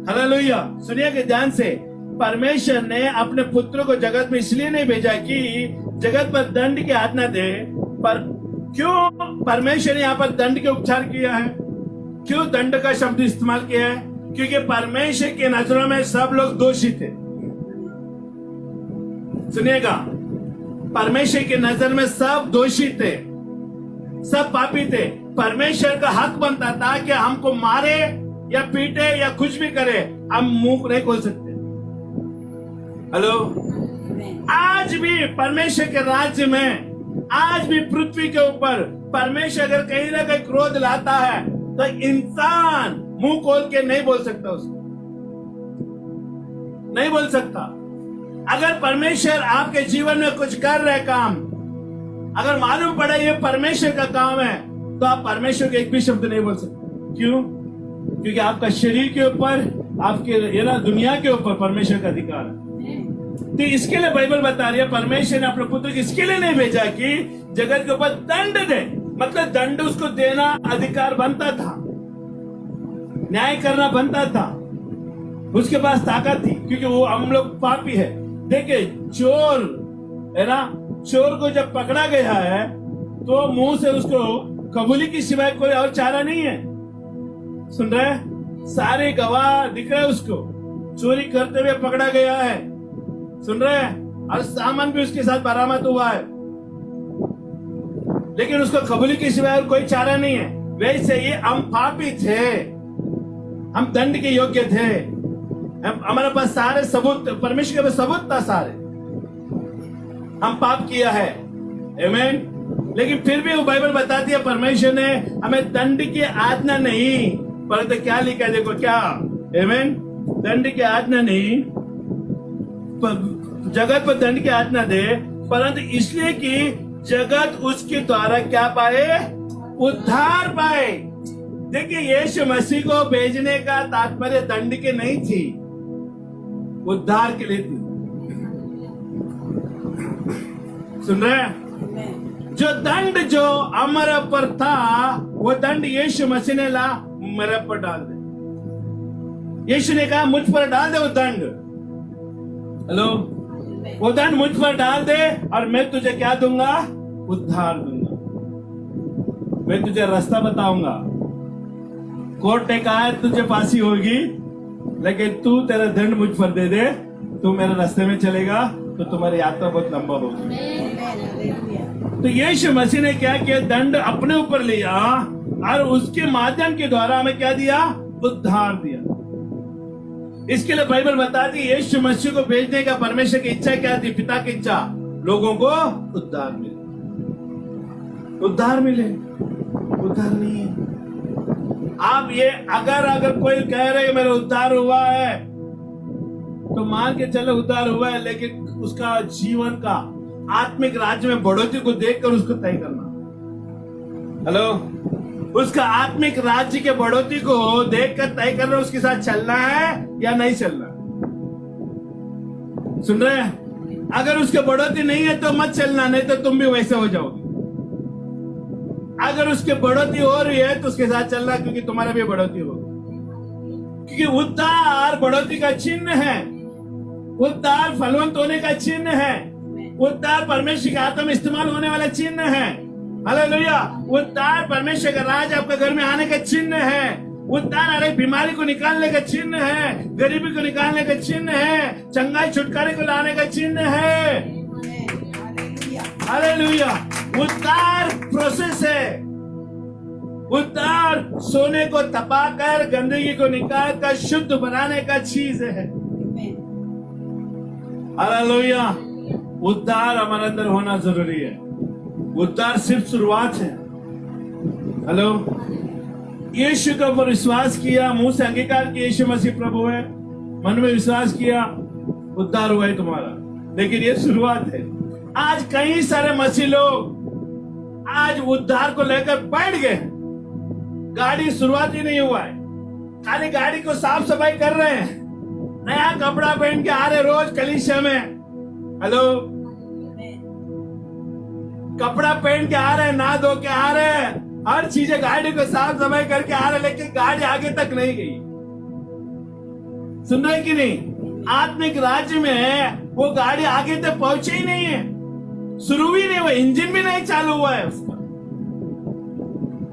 S1: हालेलुया। सुनिए ध्यान से, परमेश्वर ने अपने पुत्र को जगत में इसलिए नहीं भेजा कि जगत पर दंड की आज्ञा दे। पर क्यों परमेश्वर ने यहाँ पर दंड के उपचार किया है, क्यों दंड का शब्द इस्तेमाल किया है? क्योंकि परमेश्वर की नजरों में सब लोग दोषी थे। सुनिएगा, परमेश्वर की नजर में सब दोषी थे, सब पापी थे। परमेश्वर का हक बनता था कि हमको मारे या पीटे या कुछ भी करे, हम मुंह नहीं खोल सकते। हेलो, आज भी परमेश्वर के राज्य में, आज भी पृथ्वी के ऊपर परमेश्वर अगर कहीं ना कहीं क्रोध लाता है तो इंसान मुंह खोल के नहीं बोल सकता, उसको नहीं बोल सकता। अगर परमेश्वर आपके जीवन में कुछ कर रहे काम, अगर मालूम पड़े ये परमेश्वर का काम है, तो आप परमेश्वर के एक भी शब्द नहीं बोल सकते। क्यों? क्योंकि आपका शरीर के ऊपर, आपके दुनिया के ऊपर परमेश्वर का अधिकार है। तो इसके लिए बाइबल बता रही है, परमेश्वर ने अपने पुत्र को इसके लिए नहीं भेजा कि जगत के ऊपर दंड दे, मतलब दंड उसको देना अधिकार बनता था, न्याय करना बनता था, उसके पास ताकत थी, क्योंकि वो हम लोग पापी है। देखिए, चोर है ना, चोर को जब पकड़ा गया है तो मुंह से उसको कबूली की सिवाय कोई और चारा नहीं है। सुन रहे, सारे गवाह दिख रहे उसको, चोरी करते हुए पकड़ा गया है, सुन रहे हैं, और सामान भी उसके साथ बरामद हुआ है, लेकिन उसको कबूली के सिवाय कोई चारा नहीं है। वैसे ही हम पापी थे, हम दंड के योग्य थे, हमारे पास सारे सबूत, परमेश्वर के पास सबूत था सारे, हम पाप किया है। आमीन। लेकिन फिर भी वो बाइबल बताती है परमेश्वर ने हमें दंड की आज्ञा नहीं, परंतु क्या लिखा है, देखो क्या, आमीन, दंड की आज्ञा नहीं, जगत पर दंड की आज्ञा दे, परंतु इसलिए कि जगत उसके द्वारा क्या पाए, उद्धार पाए। देखिए, यीशु मसीह को भेजने का तात्पर्य दंड के नहीं थी, उद्धार के लिए थी। सुन रहे हैं? जो दंड जो हमारे पर था, वो दंड यीशु मसीह ने ला मेरे पर डाल दे। यीशु ने कहा मुझ पर डाल दे वो दंड। हेलो, वो दंड मुझ पर डाल दे और मैं तुझे क्या दूंगा? उद्धार दूंगा। मैं तुझे रास्ता बताऊंगा। कोर्ट ने कहा है तुझे फांसी होगी, लेकिन तू तेरा दंड मुझ पर दे दे, तू मेरे रास्ते में चलेगा तो तुम्हारी यात्रा बहुत लंबा होगी। तो यीशु मसीह ने क्या किया? दंड अपने ऊपर लिया और उसके माध्यम के द्वारा हमें क्या दिया? उद्धार दिया। इसके लिए बाइबल बताती है यीशु मसीह को भेजने का परमेश्वर की इच्छा क्या थी? पिता की इच्छा, लोगों को उद्धार मिले। उद्धार मिले, उद्धार नहीं है। आप ये अगर कोई कह रहे मेरा उद्धार हुआ है तो मान के चलो उद्धार हुआ है, लेकिन उसका जीवन का आत्मिक राज्य में बढ़ोतरी को देखकर उसको तय करना। हेलो, उसका आत्मिक राज्य के बढ़ोतरी को देखकर तय करना, उसके साथ चलना है या नहीं चलना। सुन रहे हैं? अगर उसके बढ़ोतरी नहीं है तो मत चलना, नहीं तो तुम भी वैसे हो जाओगे। अगर उसके बढ़ोतरी हो रही है तो उसके साथ चलना, क्योंकि तुम्हारा भी बढ़ोतरी होगी। क्योंकि उद्धार बढ़ोतरी का चिन्ह है, उद्धार फलवंत होने का चिन्ह है, उद्धार परमेश्वर के हाथों में इस्तेमाल होने वाला चिन्ह है। हालेलुया! उद्धार परमेश्वर का राज आपके घर में आने का चिन्ह है। उद्धार हर एक बीमारी को निकालने का चिन्ह है, गरीबी को निकालने का चिन्ह है, चंगाई छुटकारे को लाने का चिन्ह है। हालेलुया! उद्धार प्रोसेस है। उद्धार सोने को तपाकर गंदगी को निकाल कर शुद्ध बनाने का चीज है। हालेलुया! उद्धार हमारे अंदर होना जरूरी है। उद्धार सिर्फ शुरुआत है। हेलो, यीशु के ऊपर विश्वास किया, मुंह से अंगीकार किया यीशु मसीह प्रभु है, मन में विश्वास किया, उद्धार हुआ है तुम्हारा। लेकिन ये शुरुआत है। आज कई सारे मसीह लोग आज उद्धार को लेकर बैठ गए। गाड़ी शुरुआत ही नहीं हुआ है, खाली गाड़ी को साफ सफाई कर रहे हैं, नया कपड़ा पहन के आ रहे रोज कलीसिया में। हेलो, कपड़ा पहन के आ रहे हैं, नहा धो के आ रहे हैं, हर चीजें गाड़ी को साफ सफाई करके आ रहे, लेकिन गाड़ी आगे तक नहीं गई। सुन रहे कि नहीं? आत्मिक राज्य में वो गाड़ी आगे तक पहुंचे ही नहीं है, शुरू भी नहीं हुआ, इंजन भी नहीं चालू हुआ है उसका।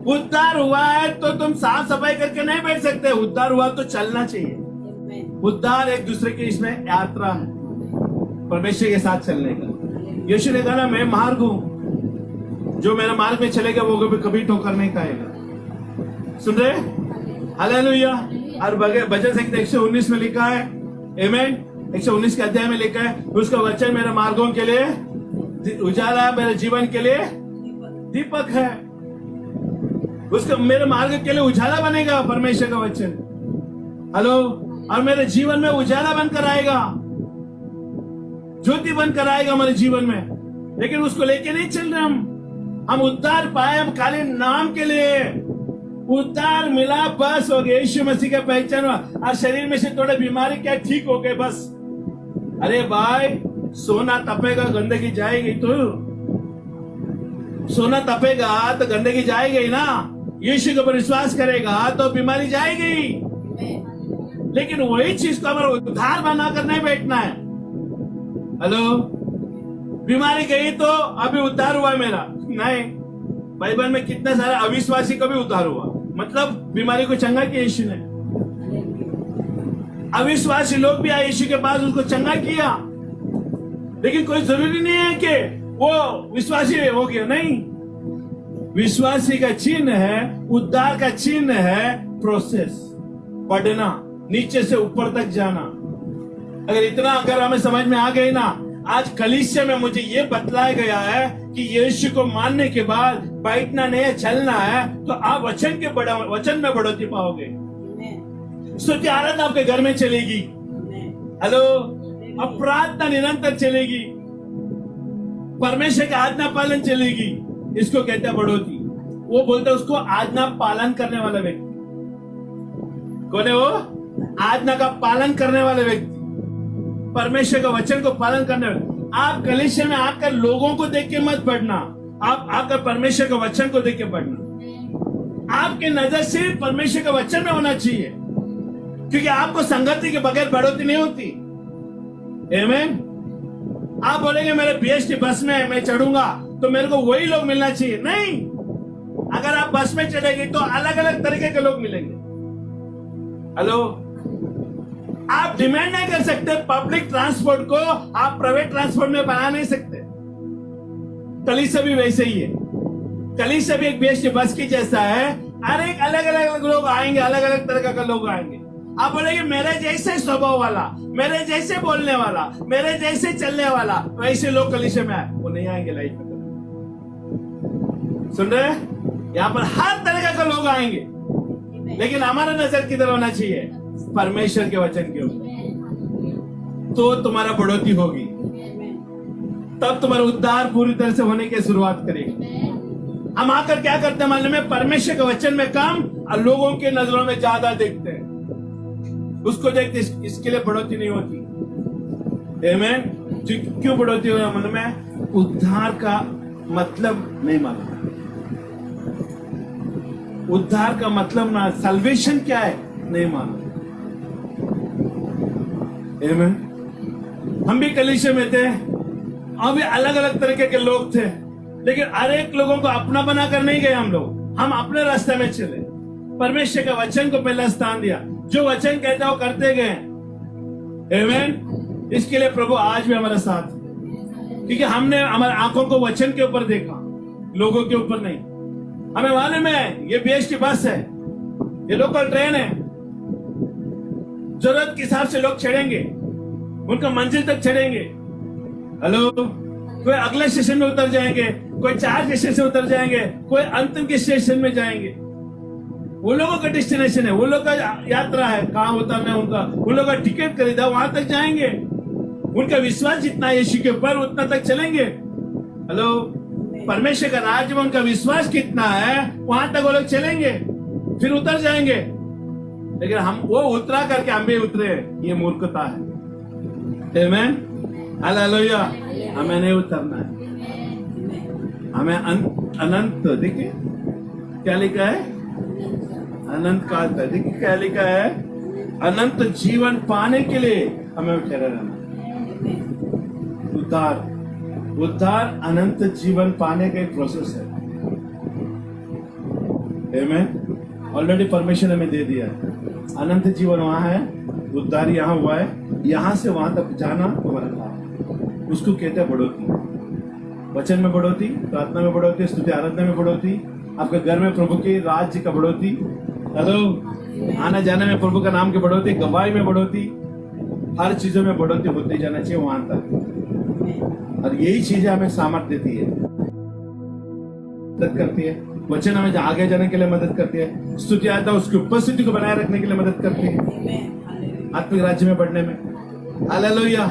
S1: उद्धार हुआ है तो तुम साफ सफाई करके नहीं बैठ सकते। उद्धार हुआ तो चलना चाहिए। उद्धार एक दूसरे की इसमें यात्रा है, परमेश्वर के साथ चलने का। यीशु ने कहा ना, मैं मार्ग हूं, जो मेरे मार्ग में चलेगा वो कभी ठोकर नहीं खाएगा। सुन रहे? हालेलुया! और भजन संहिता 119 में लिखा है, आमीन, 119 के अध्याय में लिखा है, उसका वचन मेरे मार्गों के लिए उजाला, मेरे जीवन के लिए दीपक है। उसका मेरे मार्ग के लिए उजाला बनेगा परमेश्वर का वचन। हेलो, और मेरे जीवन में उजाला बनकर आएगा, ज्योति बनकर आएगा हमारे जीवन में। लेकिन उसको लेके नहीं चल रहे हम उद्धार पाए, हम खाली नाम के लिए। उद्धार मिला बस हो गया, यीशु मसीह का पहचान हुआ, और शरीर में से थोड़े बीमारी क्या ठीक हो गए बस। अरे भाई, सोना तपेगा गंदगी जाएगी, तो सोना तपेगा तो गंदगी जाएगी ना। यीशु के ऊपर विश्वास करेगा तो बीमारी जाएगी। लेकिन वही चीज को हमारा उद्धार बनाकर नहीं बैठना है। हेलो, बीमारी गई तो अभी उद्धार हुआ मेरा, नहीं। बाइबल में कितने सारे अविश्वासी को भी उद्धार हुआ, मतलब बीमारी को चंगा किया यीशु ने। अविश्वासी लोग भी आए यीशु के पास, उसको चंगा किया। लेकिन कोई जरूरी नहीं है कि वो विश्वासी हो गया, नहीं। विश्वासी का चिन्ह है, उद्धार का चिन्ह है प्रोसेस, बढ़ना, नीचे से ऊपर तक जाना। अगर हमें समझ में आ गई ना, आज कलीसिया में मुझे ये बतलाया गया है कि यीशु को मानने के बाद बैठना नहीं है, चलना है, तो आप वचन में बढ़ोतरी पाओगे। स्तुति आराधना आपके घर में चलेगी। हेलो, अब प्रार्थना निरंतर चलेगी, परमेश्वर का आज्ञा पालन चलेगी। इसको कहते हैं बढ़ोतरी। वो बोलते हैं उसको आज्ञा पालन करने वाला व्यक्ति। कौन है वो? आज्ञा का पालन करने वाले व्यक्ति, परमेश्वर का वचन को पालन करने वाले। आप कलीसिया में आकर लोगों को देख के मत पढ़ना, आप आकर परमेश्वर का वचन को देख के पढ़ना। आपकी नजर सिर्फ परमेश्वर का वचन में होना चाहिए। क्योंकि आपको संगति के बगैर बढ़ोतरी नहीं होती। आमीन। आप बोलेंगे मेरे बीएसटी बस में मैं चढ़ूंगा तो मेरे को वही लोग मिलना चाहिए, नहीं। अगर आप बस में चढ़ेंगे तो अलग अलग तरीके के लोग मिलेंगे। हेलो, आप डिमांड नहीं कर सकते पब्लिक ट्रांसपोर्ट को आप प्राइवेट ट्रांसपोर्ट में बना नहीं सकते। कलीसिया भी वैसे ही है। कलीसिया भी एक बीएसटी बस की जैसा है। हर एक अलग अलग लोग आएंगे, अलग अलग तरह का लोग आएंगे। आप बोलेंगे मेरे जैसे स्वभाव वाला, मेरे जैसे बोलने वाला, मेरे जैसे चलने वाला, वैसे लोग कलीसिया में आए, वो नहीं आएंगे लाइफ में। सुन रहे हैं? यहाँ पर हर तरह का लोग आएंगे, लेकिन हमारा नजर किधर होना चाहिए? परमेश्वर के वचन के ऊपर। तो तुम्हारा बढ़ोतरी होगी, तब तुम्हारा उद्धार पूरी तरह से होने की शुरुआत करेगी। हम आकर क्या करते हैं मालूम है? परमेश्वर के वचन में कम और लोगों के नजरों में ज्यादा देखते हैं। उसको देखते इसके लिए बढ़ोतरी नहीं होती। आमीन। क्यों बढ़ोतरी हो मालूम है? उद्धार का मतलब नहीं मालूम। उद्धार का मतलब ना सल्वेशन क्या है नहीं मालूम। आमीन। हम भी कलीसिया में थे, हम भी अलग अलग तरीके के लोग थे, लेकिन हर एक लोगों को अपना बनाकर नहीं गए हम लोग। हम अपने रास्ते में चले, परमेश्वर का वचन को पहला स्थान दिया, जो वचन कहता है वो करते गए। आमीन। इसके लिए प्रभु आज भी हमारे साथ, क्योंकि हमने हमारे आंखों को वचन के ऊपर देखा, लोगों के ऊपर नहीं। हमें मालूम है ये बीएसटी बस है, ये लोकल ट्रेन है। जरूरत के हिसाब से लोग चढ़ेंगे, उनका मंजिल तक चढ़ेंगे। हेलो, कोई अगले स्टेशन में उतर जाएंगे, कोई 4 स्टेशन से उतर जाएंगे, कोई अंतिम के स्टेशन में जाएंगे। वो लोगों का डेस्टिनेशन है, वो लोग का यात्रा है, कहाँ उतरना है उनका, उन लोगों का टिकट खरीदा, वहां तक जाएंगे। उनका विश्वास जितना है यीशु के ऊपर, उतना तक चलेंगे। हेलो, परमेश्वर का राज्य में उनका विश्वास कितना है, वहां तक वो लोग चलेंगे, फिर उतर जाएंगे। लेकिन हम वो उतरा करके हम भी उतरे, ये मूर्खता है। आमीन। हालेलुया। हमें नहीं उतरना है, हमें अनंत, देखिए क्या लिखा है, अनंत काल तक, देखिए क्या लिखा है, अनंत जीवन पाने के लिए हमें ठहरा रहना। उद्धार अनंत जीवन पाने का एक प्रोसेस है। आमीन। ऑलरेडी परमेश्वर हमें दे दिया है। अनंत जीवन वहां है, उद्धार यहाँ हुआ है, यहां से वहां तक जाना तुम्हारा काम है। उसको कहते हैं बढ़ोतरी। वचन में बढ़ोतरी, प्रार्थना में बढ़ोतरी, स्तुति आराधना में बढ़ोतरी, आपके घर में प्रभु के राज्य का बढ़ोतरी, हेलो, आना जाने में प्रभु का नाम की बढ़ोतरी, गवाही में बढ़ोतरी, हर चीजों में बढ़ोतरी होती जाना चाहिए वहां तक। और यही चीजें हमें सामर्थ्य देती है, मदद करती है। वचन हमें आगे जाने के लिए मदद करती है। स्तुति आता है उसकी उपस्थिति को बनाए रखने के लिए मदद करती है, आत्मिक राज्य में बढ़ने में। हालेलुया।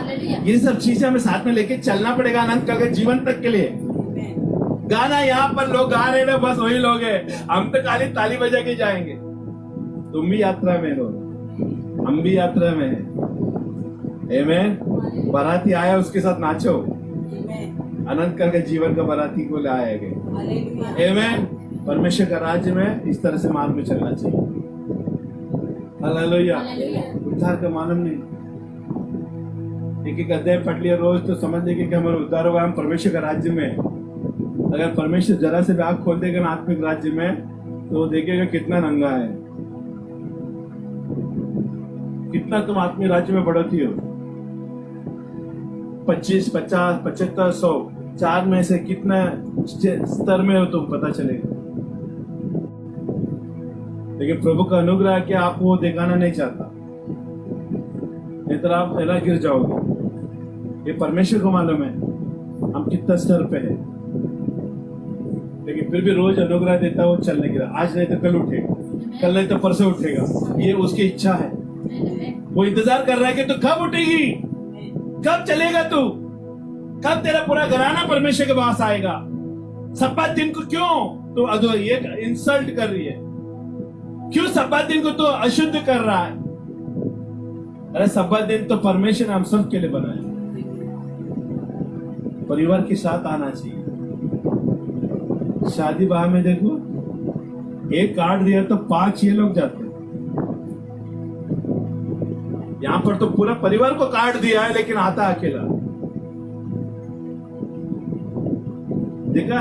S1: ये सब चीजें हमें साथ में लेके चलना पड़ेगा अनंत काल के जीवन तक के लिए। गाना यहाँ पर लोग गा रहे हैं, बस वही लोग हैं, हम तो खाली ताली बजा के जाएंगे। तुम भी यात्रा में हो, हम भी यात्रा में हैं। आमीन। बाराती आया, उसके साथ नाचो। अनंत काल के जीवन का बाराती को लाया गया। आमीन। परमेश्वर का राज्य में इस तरह से मार्ग में चलना चाहिए। हालेलुया। उद्धार का मालूम नहीं, एक अध्याय पढ़ लिया रोज तो समझ लेंगे कि हमारा उद्धार हुआ, हम परमेश्वर का राज्य में। अगर परमेश्वर जरा से भी आंख खोल देगा ना आत्मिक राज्य में, तो देखेगा कितना नंगा है, कितना तुम आत्मिक राज्य में बढ़ती हो। 25, 50, 75, 100, 4 में से कितना स्तर में हो तुम, पता चलेगा। लेकिन प्रभु का अनुग्रह क्या आपको वो दिखाना नहीं चाहता, नहीं तो आप पहला गिर जाओगे। ये परमेश्वर को मालूम है हम कितना स्तर पे है, लेकिन फिर भी रोज अनुग्रह देता है वो चलने के लिए। आज नहीं तो कल उठेगा, कल नहीं तो परसों उठेगा, ये उसकी इच्छा है। वो इंतजार कर रहा है कि तू कब उठेगी, कब चलेगा तू, कब तेरा पूरा घराना परमेश्वर के पास आएगा। सब्बात दिन को क्यों तो ये इंसल्ट कर रही है, क्यों सब्बात दिन को तो अशुद्ध कर रहा है? अरे सब्बात दिन तो परमेश्वर हम सब के लिए बनाया, परिवार के साथ आना चाहिए। शादी ब्याह में देखो, एक कार्ड दिया तो 5-6 लोग जाते हैं। यहाँ पर तो पूरा परिवार को काट दिया है, लेकिन आता अकेला। देखा,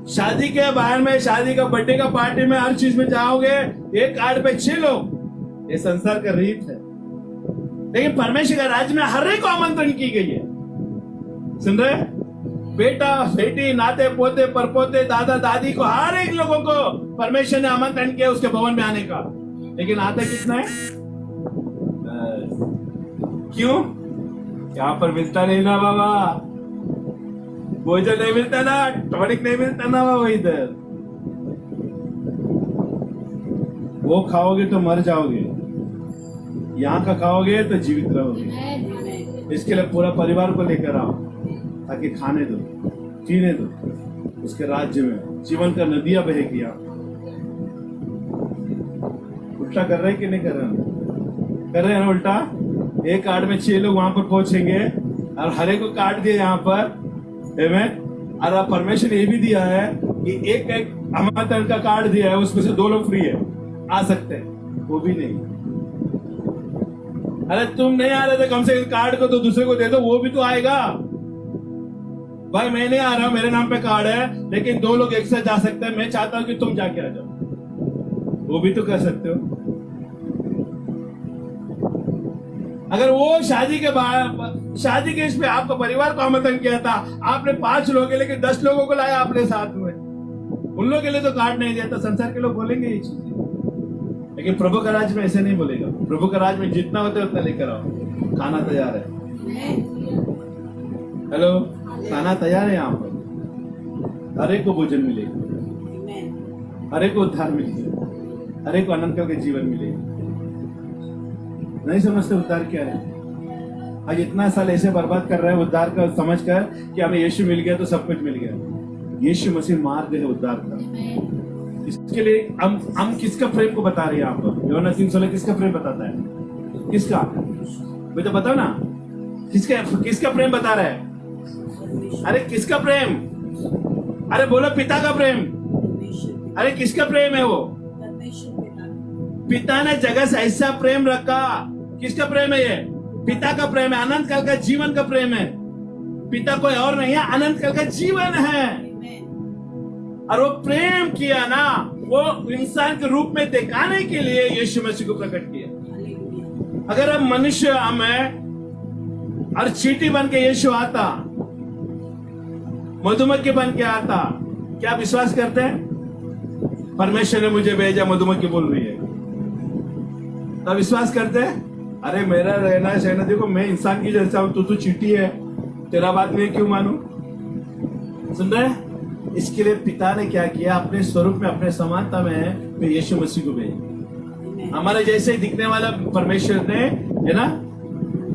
S1: शादी के बाहर में, शादी का बर्थडे का पार्टी में, हर चीज में जाओगे, एक कार्ड पे 6 लोग। ये संसार का रीत है, लेकिन परमेश्वर का राज्य में हर एक को आमंत्रण की गई है। सुन रहे? बेटा बेटी, नाते पोते परपोते, दादा दादी को, हर एक लोगों को परमेश्वर ने आमंत्रण किया उसके भवन में आने का। लेकिन आता कितना है? क्यों? यहाँ पर मिलता नहीं ना बाबा, भोजन नहीं मिलता ना, टॉनिक नहीं मिलता ना बाबा। इधर वो खाओगे तो मर जाओगे, यहाँ का खाओगे तो जीवित रहोगे। इसके लिए पूरा परिवार को लेकर आओ, ताकि खाने दो, पीने दो। उसके राज्य में जीवन का नदियां बहेगी। आप उल्टा कर रहे हैं कि नहीं कर रहे हैं? कर रहे हैं ना उल्टा। एक कार्ड में 6 लोग वहां पर पहुंचेंगे और हर एक को काट दिया यहाँ पर। और अब परमेश्वर ने ये भी दिया है कि एक आमंत्रण का कार्ड दिया है, उसमें से 2 लोग फ्री है, आ सकते हैं। वो भी नहीं। अरे तुम नहीं आ रहे थे, कम से कम कार्ड को तो दूसरे को दे दो, वो भी तो आएगा। भाई मैं नहीं आ रहा हूं, मेरे नाम पे कार्ड है, लेकिन 2 लोग एक साथ जा सकते हैं, मैं चाहता हूं कि तुम जाके आ जाओ। वो भी तो कर सकते हो। अगर वो शादी के इस पे आपका परिवार को आमंत्रण किया था, आपने 5 लोग के, लेकिन 10 लोगों को लाया अपने साथ में, उन लोगों के लिए तो कार्ड नहीं दिया। तो संसार के लोग बोलेंगे ये चीजें, लेकिन प्रभु का राज में ऐसे नहीं बोलेगा। प्रभु का राज में जितना होता है उतना लेकर आओ। खाना तैयार है। हेलो, खाना तैयार है। यहाँ पर हर एक को भोजन मिलेगा, हर एक को उद्धार मिलेगा, हर एक को अनंत काल के जीवन मिलेगा। नहीं समझते उद्धार क्या है? आज इतना साल ऐसे बर्बाद कर रहे हैं उद्धार का समझकर कि हमें यीशु मिल गया तो सब कुछ मिल गया। यीशु मसीह मार्ग है उद्धार का। इसके लिए हम किसका प्रेम को बता रहे हैं? यहाँ पर यूहन्ना 3:16 किसका प्रेम बताता है? किसका? भाई तो बताओ ना, किसका प्रेम बता रहा है? अरे किसका प्रेम? अरे बोलो, पिता का प्रेम। अरे किसका प्रेम है वो? पिता ने जगह से ऐसा प्रेम रखा। किसका प्रेम है ये? पिता का प्रेम है, अनंत काल का जीवन का प्रेम है। पिता कोई और नहीं है, अनंत काल का जीवन है। और वो प्रेम किया ना, वो इंसान के रूप में दिखाने के लिए यीशु मसीह को प्रकट किया। अगर अब मनुष्य हमें और चींटी बन के यीशु आता, मधुमक्खी बन के आता, क्या विश्वास करते हैं? परमेश्वर ने मुझे भेजा, मधुमक्खी बोल रही है, तब विश्वास करते हैं? अरे मेरा रहना सहना देखो, मैं इंसान की जैसा हूं, तू चींटी है, तेरा बात मैं क्यों मानू? सुन रहे? इसके लिए पिता ने क्या किया? अपने स्वरूप में, अपने समानता में यीशु मसीह को भेजा। हमारे जैसे ही दिखने वाला परमेश्वर ने, है ना,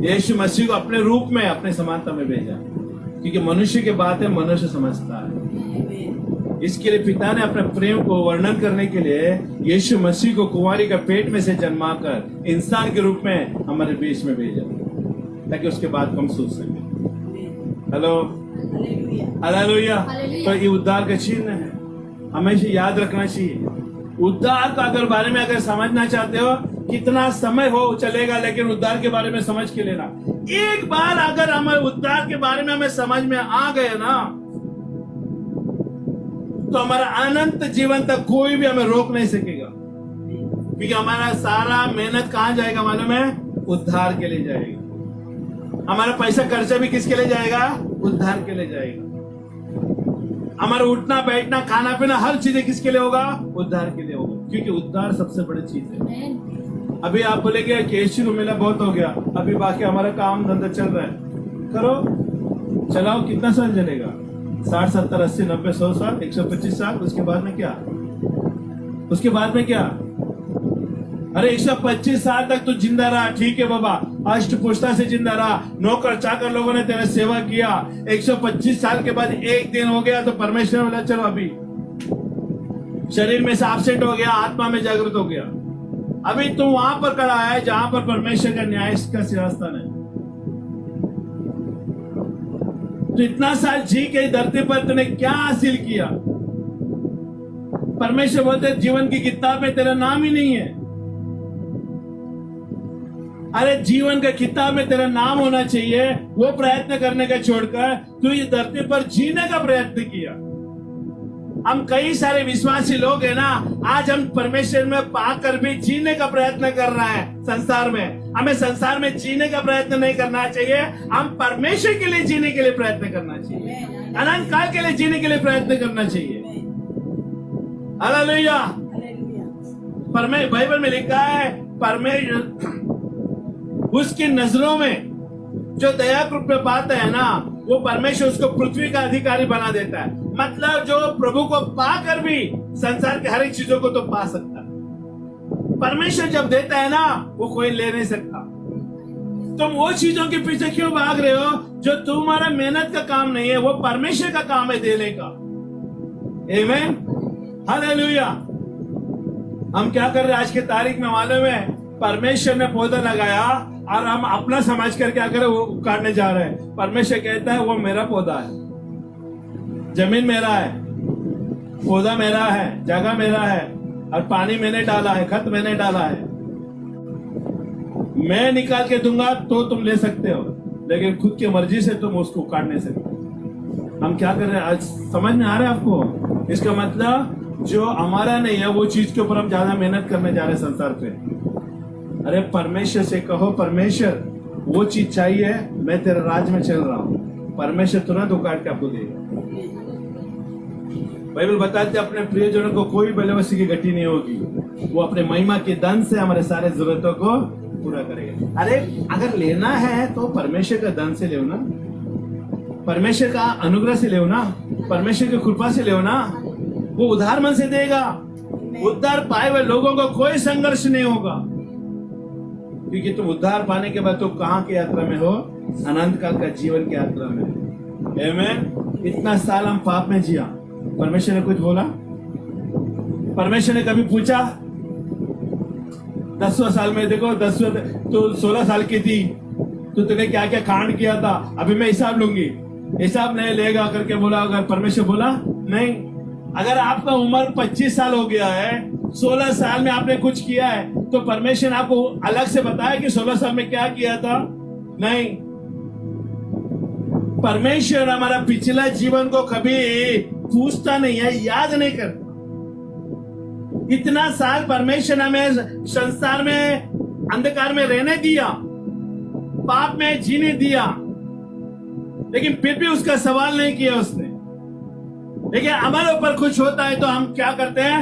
S1: यीशु मसीह को अपने रूप में, अपने समानता में भेजा, क्योंकि मनुष्य की बातें मनुष्य समझता है। इसके लिए पिता ने अपने प्रेम को वर्णन करने के लिए यीशु मसीह को कुंवारी का पेट में से जन्माकर इंसान के रूप में हमारे बीच में भेजा, ताकि उसके बाद हम सोच सके। Hello, hallelujah. तो ये उद्धार का चिन्ह है, हमेशा याद रखना चाहिए। उद्धार का अगर बारे में अगर समझना चाहते हो, कितना समय हो चलेगा, लेकिन उद्धार के बारे में समझ के लेना। एक बार अगर हमें उद्धार के बारे में हमें समझ में आ गए ना, तो हमारा अनंत जीवन तक कोई भी हमें रोक नहीं सकेगा। क्योंकि हमारा सारा मेहनत कहां जाएगा मालूम है? उद्धार के लिए जाएगा। हमारा पैसा खर्चा भी किसके लिए जाएगा? उद्धार के लिए जाएगा। हमारा उठना बैठना खाना पीना हर चीजें किसके लिए होगा? उद्धार के लिए होगा। क्योंकि उद्धार सबसे बड़ी चीज है। अभी आप बोलेंगे कि यीशु को मिला बहुत हो गया, अभी बाकी हमारा काम धंधा चल रहा है, करो, चलाओ। कितना साल चलेगा? 60, 70, 80, 90, 100 साल, 125 साल। उसके बाद में क्या? उसके बाद में क्या? अरे 125 साल तक तो जिंदा रहा, ठीक है बाबा, अष्ट पुष्टा से जिंदा रहा, नौकर चाकर लोगों ने तेरा सेवा किया। 125 साल के बाद एक दिन हो गया तो परमेश्वर बोला चलो अभी शरीर में से एब्सेंट हो गया, आत्मा में जागृत हो गया। अभी तुम वहां पर खड़ा है जहां पर परमेश्वर का न्याय का सिंहासन है। तो इतना साल जी के धरती पर तूने क्या हासिल किया? परमेश्वर बोलते जीवन की किताब में तेरा नाम ही नहीं है। अरे जीवन का किताब में तेरा नाम होना चाहिए, वो प्रयत्न करने का छोड़कर तू इस धरती पर जीने का प्रयत्न किया। हम कई सारे विश्वासी लोग हैं ना, आज हम परमेश्वर में पाकर भी जीने का प्रयत्न कर रहा है संसार में। हमें संसार में जीने का प्रयत्न नहीं करना चाहिए, हम परमेश्वर के लिए जीने के लिए प्रयत्न करना चाहिए, अनंत काल के लिए जीने के लिए प्रयत्न करना चाहिए। हालेलुया। बाइबल में लिखा है परमेश्वर उसकी नजरों में जो दया कृपा पाता है ना, वो परमेश्वर उसको पृथ्वी का अधिकारी बना देता है। मतलब जो प्रभु को पाकर भी संसार के हर एक चीजों को तो पा सकता है। परमेश्वर जब देता है ना, वो कोई ले नहीं सकता। तुम वो चीजों के पीछे क्यों भाग रहे हो जो तुम्हारा मेहनत का काम नहीं है, वो परमेश्वर का काम है देने का। आमीन, हालेलुया। हम क्या कर रहे हैं आज की तारीख में मालूम है? परमेश्वर ने पौधा लगाया और हम अपना समझ कर क्या करें, वो उखाड़ने जा रहे हैं। परमेश्वर कहता है वो मेरा पौधा है, जमीन मेरा है, पौधा मेरा है, जगह मेरा है, और पानी मैंने डाला है, खत मैंने डाला है। मैं निकाल के दूंगा तो तुम ले सकते हो, लेकिन खुद की मर्जी से तुम उसको उखाड़ नहीं सकते। हम क्या कर रहे हैं आज समझ में आ रहा है आपको? इसका मतलब जो हमारा नहीं है वो चीज के ऊपर हम ज्यादा मेहनत करने जा रहे हैं संसार पे। अरे परमेश्वर से कहो, परमेश्वर वो चीज चाहिए, मैं तेरे राज में चल रहा हूँ। परमेश्वर तुरंत उखाड़ के आपको देगा। बाइबल बताते अपने प्रियजनों को कोई बलवसी की गति नहीं होगी, वो अपने महिमा के धन से हमारे सारे जरूरतों को पूरा करेगा। अरे अगर लेना है तो परमेश्वर का धन से ले ना, परमेश्वर का अनुग्रह से ले ना, परमेश्वर की कृपा से ले ना, वो उधार मन से देगा। उद्धार पाए हुए लोगों को कोई संघर्ष नहीं होगा, क्योंकि तुम उद्धार पाने के बाद तुम कहाँ की यात्रा में हो? अनंत काल का जीवन की यात्रा में। आमीन। इतना साल हम पाप में जिया, परमेश्वर ने कुछ बोला? परमेश्वर ने कभी पूछा? 10वें साल में देखो, 10वें तो 16 साल की थी, तो तूने क्या क्या कांड किया था, अभी मैं हिसाब लूंगी। हिसाब नहीं लेगा करके बोला? अगर परमेश्वर बोला नहीं। अगर आपका उम्र 25 साल हो गया है, 16 साल में आपने कुछ किया है, तो परमेश्वर आपको अलग से बताया कि 16 साल में क्या किया था? नहीं। परमेश्वर हमारा पिछला जीवन को कभी पूछता नहीं है, याद नहीं करता। इतना साल परमेश्वर हमें संसार में अंधकार में रहने दिया, पाप में जीने दिया, लेकिन फिर भी उसका सवाल नहीं किया उसने। लेकिन हमारे ऊपर कुछ होता है तो हम क्या करते हैं?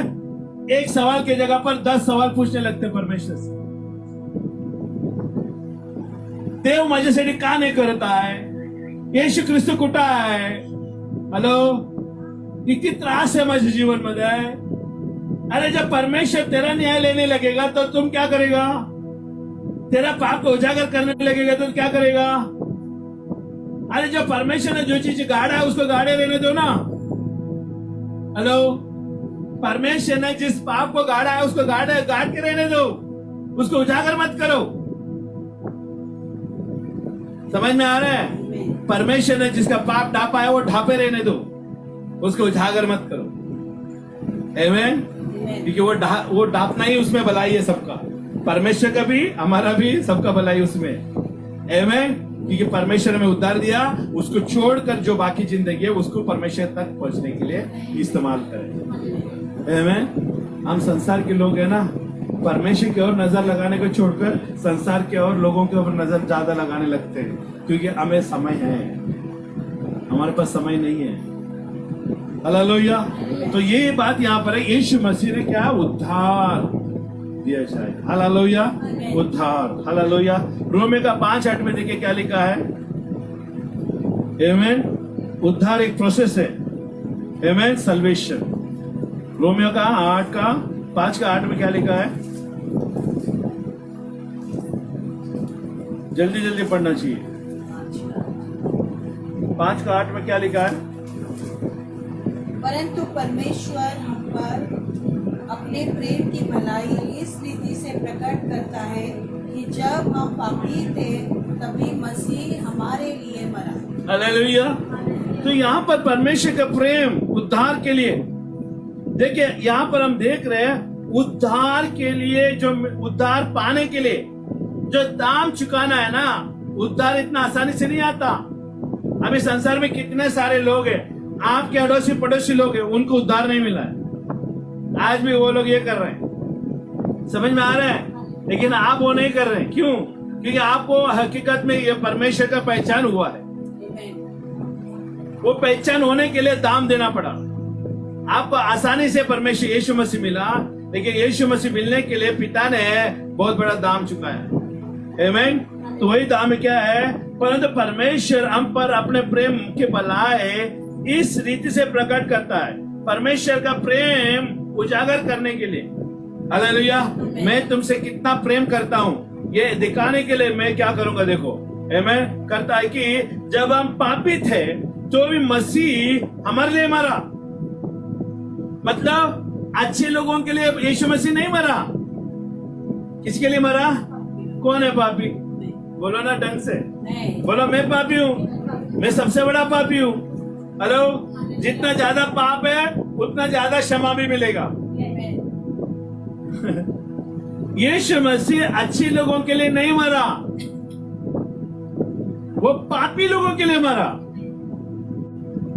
S1: एक सवाल की जगह पर 10 सवाल पूछने लगते हैं परमेश्वर से। देव माझ्यासाठी का नहीं करता है? येशू ख्रिस्त कुठं आहे? हॅलो, किती त्रास है माझ्या जीवन मध्ये। अरे जब परमेश्वर तेरा न्याय लेने लगेगा तो तुम क्या करेगा? तेरा पाप को उजागर करने लगेगा तो क्या करेगा? अरे जो परमेश्वर ने जो चीज गाड़ा है उसको गाड़े रहने दो ना। हेलो, परमेश्वर ने जिस पाप को गाड़ा है उसको गाड़ के रहने दो, उसको उजागर मत करो। समझ में आ रहा है? परमेश्वर ने जिसका पाप ढापा है वो ढापे रहने दो, उसको उजागर मत करो। आमीन। क्योंकि वो ढापना ही उसमें भलाई है सबका, परमेश्वर का भी हमारा भी सबका भलाई उसमें। आमीन। क्योंकि परमेश्वर हमें उद्धार दिया, उसको छोड़कर जो बाकी जिंदगी है उसको परमेश्वर तक पहुंचने के लिए इस्तेमाल करें। आमीन। हम संसार के लोग हैं ना, परमेश्वर की ओर नजर लगाने को छोड़कर संसार के और लोगों के ऊपर नजर ज्यादा लगाने लगते हैं, क्योंकि हमें समय है, हमारे पास समय नहीं है। हालेलुया। तो ये बात यहाँ पर है, यीशु मसीह ने क्या उद्धार दिया जाए। हालेलुया, उद्धार। हालेलुया। रोमे का 5:8 में देखिए क्या लिखा है। आमीन। उद्धार एक प्रोसेस है। आमीन। सल्वेशन। रोमियो का 5:8 में क्या लिखा है? जल्दी जल्दी पढ़ना चाहिए। 5:8 में क्या लिखा है?
S2: परंतु परमेश्वर हम पर अपने प्रेम की भलाई इस रीति से प्रकट करता है कि जब हम पापी थे तभी मसीह हमारे लिए मरा।
S1: हालेलुया। तो यहाँ पर परमेश्वर का प्रेम उद्धार के लिए, देखिए यहाँ पर हम देख रहे हैं उद्धार के लिए, जो उद्धार पाने के लिए जो दाम चुकाना है ना, उद्धार इतना आसानी से नहीं आता। अभी संसार में कितने सारे लोग हैं, आपके अड़ोसी पड़ोसी लोग हैं, उनको उद्धार नहीं मिला है। आज भी वो लोग ये कर रहे हैं, समझ में आ रहा है, लेकिन आप वो नहीं कर रहे हैं। क्यों? क्योंकि आपको हकीकत में ये परमेश्वर का पहचान हुआ है। वो पहचान होने के लिए दाम देना पड़ा। आपको आसानी से परमेश्वर यीशु मसीह मिला, लेकिन यीशु मसीह मिलने के लिए पिता ने बहुत बड़ा दाम चुकाया। आमीन। तो वही दाम क्या है? परंतु परमेश्वर हम पर अपने प्रेम के बलाए इस रीति से प्रकट करता है, परमेश्वर का प्रेम उजागर करने के लिए। हालेलुया। मैं तुमसे कितना प्रेम करता हूँ ये दिखाने के लिए मैं क्या करूंगा, देखो। आमीन। करता है कि जब हम पापी थे तो भी मसीह हमारे लिए मरा। मतलब अच्छे लोगों के लिए यीशु मसीह नहीं मरा। किसके लिए मरा? कौन है पापी? बोलो ना ढंग से, बोलो मैं पापी हूँ, मैं सबसे बड़ा पापी हूँ। हेलो। जितना ज्यादा पाप है उतना ज्यादा क्षमा भी मिलेगा। यीशु मसीह अच्छे लोगों के लिए नहीं मरा, वो पापी लोगों के लिए मरा।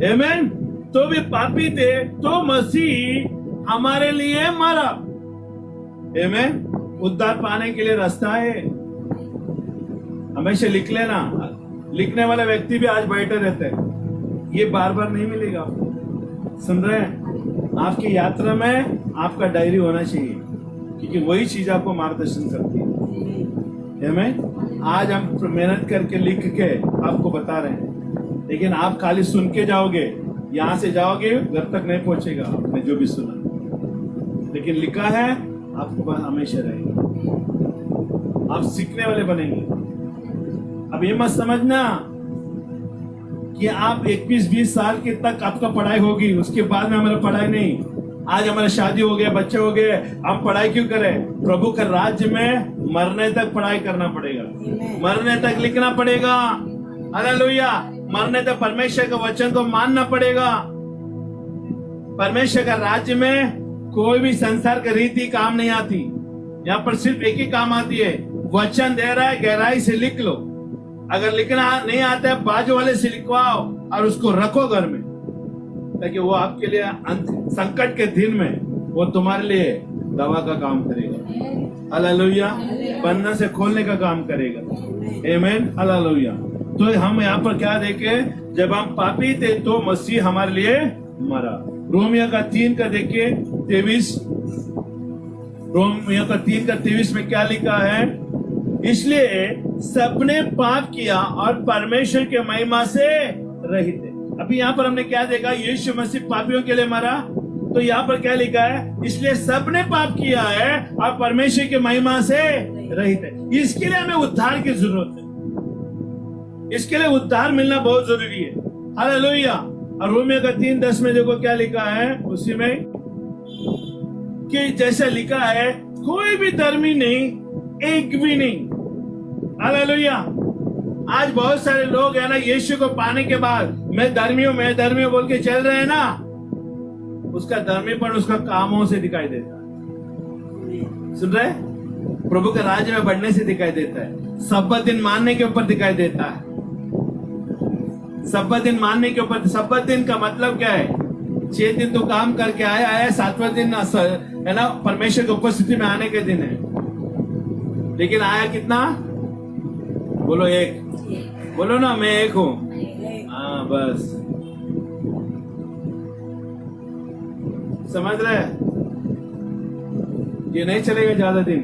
S1: आमीन। तो भी पापी थे तो मसीह हमारे लिए मरा। आमीन। उद्धार पाने के लिए रास्ता है। हमेशा लिख लेना। लिखने वाले व्यक्ति भी आज बैठे रहते हैं, ये बार बार नहीं मिलेगा। सुन रहे हैं? आपकी यात्रा में आपका डायरी होना चाहिए, क्योंकि वही चीज आपको मार्गदर्शन करती है। आमीन। आज हम मेहनत करके लिख के आपको बता रहे हैं, लेकिन आप खाली सुन के जाओगे, यहां से जाओगे घर तक नहीं पहुंचेगा आपने जो भी सुना। लेकिन लिखा है आपको बात हमेशा रहेगी, आप सीखने वाले बनेंगे। अब ये मत समझना कि आप 21-20 साल के तक आपका पढ़ाई होगी, उसके बाद में हमारा पढ़ाई नहीं। आज हमारा शादी हो गया, बच्चे हो गए, हम पढ़ाई क्यों करें? प्रभु के राज्य में मरने तक पढ़ाई करना पड़ेगा, मरने तक लिखना पड़ेगा। हालेलुया। मरने तक परमेश्वर के वचन को मानना पड़ेगा। परमेश्वर का राज्य में कोई भी संसार की रीति काम नहीं आती। यहाँ पर सिर्फ एक ही काम आती है, वचन दे रहा है, गहराई से लिख लो। अगर लिखना नहीं आता है, बाजू वाले से लिखवाओ और उसको रखो घर में, ताकि वो आपके लिए संकट के दिन में वो तुम्हारे लिए दवा का काम करेगा। हालेलुया। बंधन से खोलने का काम करेगा। आमीन। हालेलुया। तो हम यहाँ पर क्या देखे? जब हम पापी थे तो मसीह हमारे लिए मरा। रोमियो का 3 का देखिए 23। रोमियो का 3 का 23 में क्या लिखा है? इसलिए सबने पाप किया और परमेश्वर के महिमा से रहित है। अभी यहाँ पर हमने क्या देखा? यीशु मसीह पापियों के लिए मरा। तो यहाँ पर क्या लिखा है? इसलिए सबने पाप किया है और परमेश्वर के महिमा से रहित है। इसके लिए हमें उद्धार की जरूरत है। इसके लिए उद्धार मिलना बहुत जरूरी है। हालेलुया। और रोमियो का 3:10 में देखो क्या लिखा है उसी में, कि जैसा लिखा है, कोई भी धर्मी नहीं, एक भी नहीं। हालेलुया। आज बहुत सारे लोग है ना, यीशु को पाने के बाद मैं धर्मी हूं बोल के चल रहे हैं ना, उसका धर्मीपन उसका कामों से दिखाई देता है। सुन रहे? प्रभु के राज्य में बढ़ने से दिखाई देता है, सब्बत दिन मानने के ऊपर दिखाई देता है। सब्बत दिन मानने के ऊपर। सब्बत दिन का मतलब क्या है? 6 दिन तो काम करके आया, 7वां दिन है ना परमेश्वर की उपस्थिति में आने के दिन है। लेकिन आया कितना? बोलो एक। बोलो ना मैं एक हूं। हाँ बस समझ रहे? ये नहीं चलेगा ज्यादा दिन,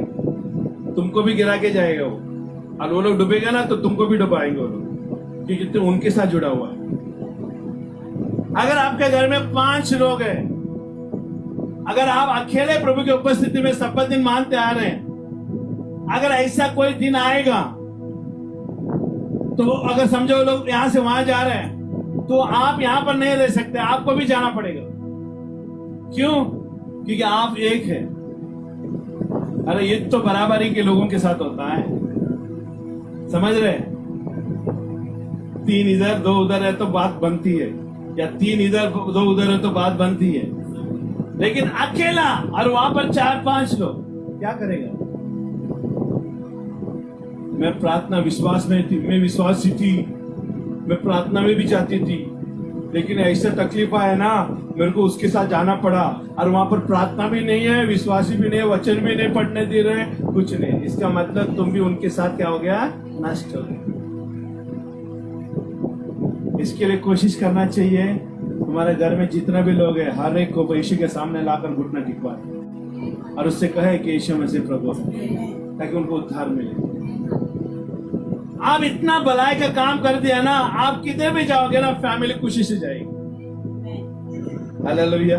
S1: तुमको भी गिरा के जाएगा वो, और वो लोग डूबेगा ना तो तुमको भी डुबाएंगे वो लोग, क्योंकि तुम उनके साथ जुड़ा हुआ है। अगर आपके घर में 5 लोग हैं, अगर आप अकेले प्रभु की उपस्थिति में शपथ दिन मानते आ रहे हैं, अगर ऐसा कोई दिन आएगा तो अगर समझो लोग यहां से वहां जा रहे हैं तो आप यहां पर नहीं रह सकते, आपको भी जाना पड़ेगा। क्यों? क्योंकि आप एक है। अरे ये तो बराबरी के लोगों के साथ होता है, समझ रहे? 3 इधर 2 उधर है तो बात बनती है, या 3 इधर 2 उधर है तो बात बनती है। लेकिन अकेला और वहां पर 4-5 लोग, क्या करेगा? मैं प्रार्थना विश्वास में थी, मैं विश्वासी थी, मैं प्रार्थना में भी जाती थी, लेकिन ऐसा तकलीफ आया ना, मेरे को उसके साथ जाना पड़ा और वहां पर प्रार्थना भी नहीं है, विश्वासी भी नहीं है, वचन भी नहीं पढ़ने दे रहे, कुछ नहीं। इसका मतलब तुम भी उनके साथ क्या हो गया, नष्ट हो गया। इसके लिए कोशिश करना चाहिए, तुम्हारे घर में जितना भी लोग हैं हर एक को यीशु के सामने लाकर घुटना टिकवा और उससे कहे कि यीशु मसीह प्रभु, ताकि उनको उद्धार मिले। आप इतना भलाई का काम कर दिया ना, आप किधर भी जाओगे ना, फैमिली खुशी से जाएगी। हालेलुया।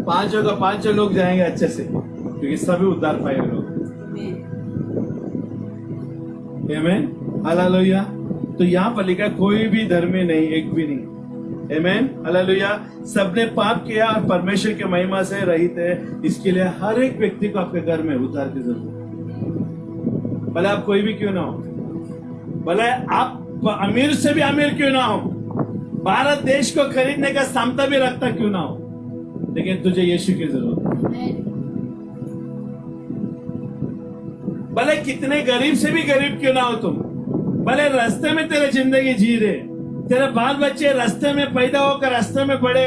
S1: 5 लोग जाएंगे अच्छे से, क्योंकि सभी उद्धार पाएंगे लोग। आमीन। हालेलुया। तो यहाँ पर लिखा कोई भी धर्मी नहीं, एक भी नहीं। आमीन। हालेलुया। सबने पाप किया और परमेश्वर की महिमा से रहित है। इसके लिए हर एक व्यक्ति को आपके घर में उद्धार की जरूरत है, भले आप कोई भी क्यों ना हो, भले आप अमीर से भी अमीर क्यों ना हो, भारत देश को खरीदने का क्षमता भी रखता क्यों ना हो, लेकिन तुझे यीशु की जरूरत है। भले कितने गरीब से भी गरीब क्यों ना हो तुम, भले रास्ते में तेरे जिंदगी जी रहे, तेरे बाल बच्चे रास्ते में पैदा होकर रास्ते में पड़े,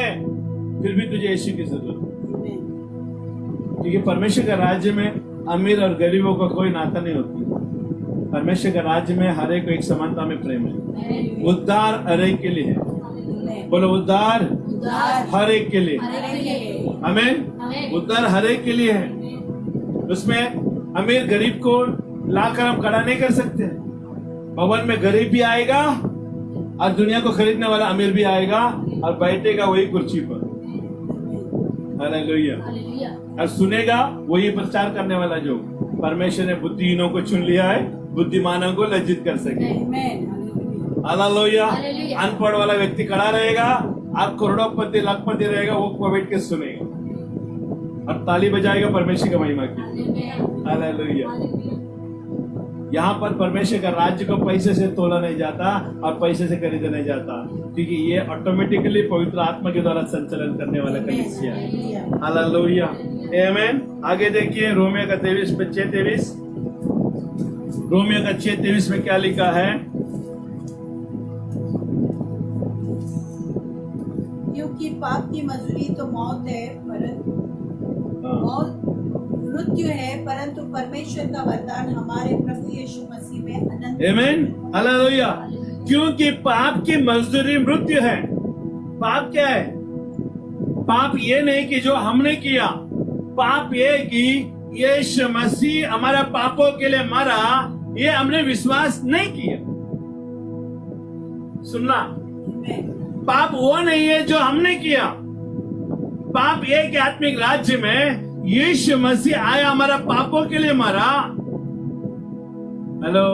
S1: फिर भी तुझे यीशु की जरूरत है। क्योंकि परमेश्वर के राज्य में अमीर और गरीबों का कोई नाता नहीं होती। परमेश्वर के राज्य में हर एक को एक समानता में प्रेम है। उद्धार हर एक के लिए है। बोलो उद्धार हर एक के लिए। आमीन। उद्धार हर एक के लिए है। उसमें अमीर गरीब को लाकर हम खड़ा नहीं कर सकते। भवन में गरीब भी आएगा और दुनिया को खरीदने वाला अमीर भी आएगा और बैठेगा वही कुर्सी पर। हालेलुया। और सुनेगा वही प्रचार करने वाला जो परमेश्वर ने बुद्धिहीनों को चुन लिया है, बुद्धिमानों को लज्जित कर सके। हालेलुया। अनपढ़ वाला व्यक्ति खड़ा रहेगा, आप करोड़पति लाखपति रहेगा, वो बैठ के सुनेगा और ताली बजाएगा परमेश्वर की महिमा की। हालेलुया। यहाँ पर परमेश्वर का राज्य को पैसे से तोला नहीं जाता और पैसे से खरीदा नहीं जाता, क्योंकि ये ऑटोमेटिकली पवित्र आत्मा के द्वारा संचालन करने वाला कलीसिया है। हालेलुया। आमीन। आगे देखिए रोमियो का 23 रोमियो का 6:23 में क्या लिखा है?
S2: क्योंकि पाप की मजदूरी तो मौत है, मौत मृत्यु है, परंतु परमेश्वर का वरदान हमारे प्रभु यीशु मसीह में अनंत।
S1: आमीन। हालेलुया। क्योंकि पाप की मजदूरी मृत्यु है। पाप क्या है? पाप ये नहीं कि जो हमने किया, पाप ये कि यीशु मसीह हमारा पापों के लिए मरा, ये हमने विश्वास नहीं किया। सुनना, पाप वो नहीं है जो हमने किया। पाप ये कि आत्मिक राज्य में यीशु मसीह आया, हमारा पापों के लिए मरा। हेलो।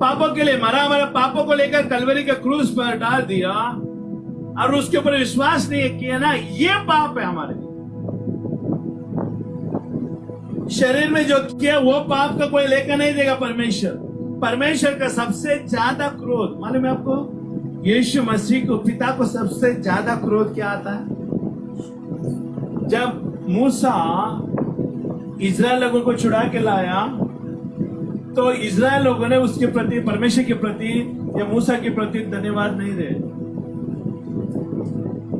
S1: पापों के लिए मरा, हमारा पापों को लेकर कलवरी के क्रूस पर डाल दिया और उसके ऊपर विश्वास नहीं किया ना, ये पाप है हमारे। शरीर में जो किया वो पाप का कोई लेकर नहीं देगा परमेश्वर। परमेश्वर का सबसे ज्यादा क्रोध मालूम है आपको? यीशु मसीह को, पिता को सबसे ज्यादा क्रोध क्या आता है? जब मूसा इजराइल लोगों को छुड़ा के लाया तो इजराइल लोगों ने उसके प्रति, परमेश्वर के प्रति या मूसा के प्रति धन्यवाद नहीं दे।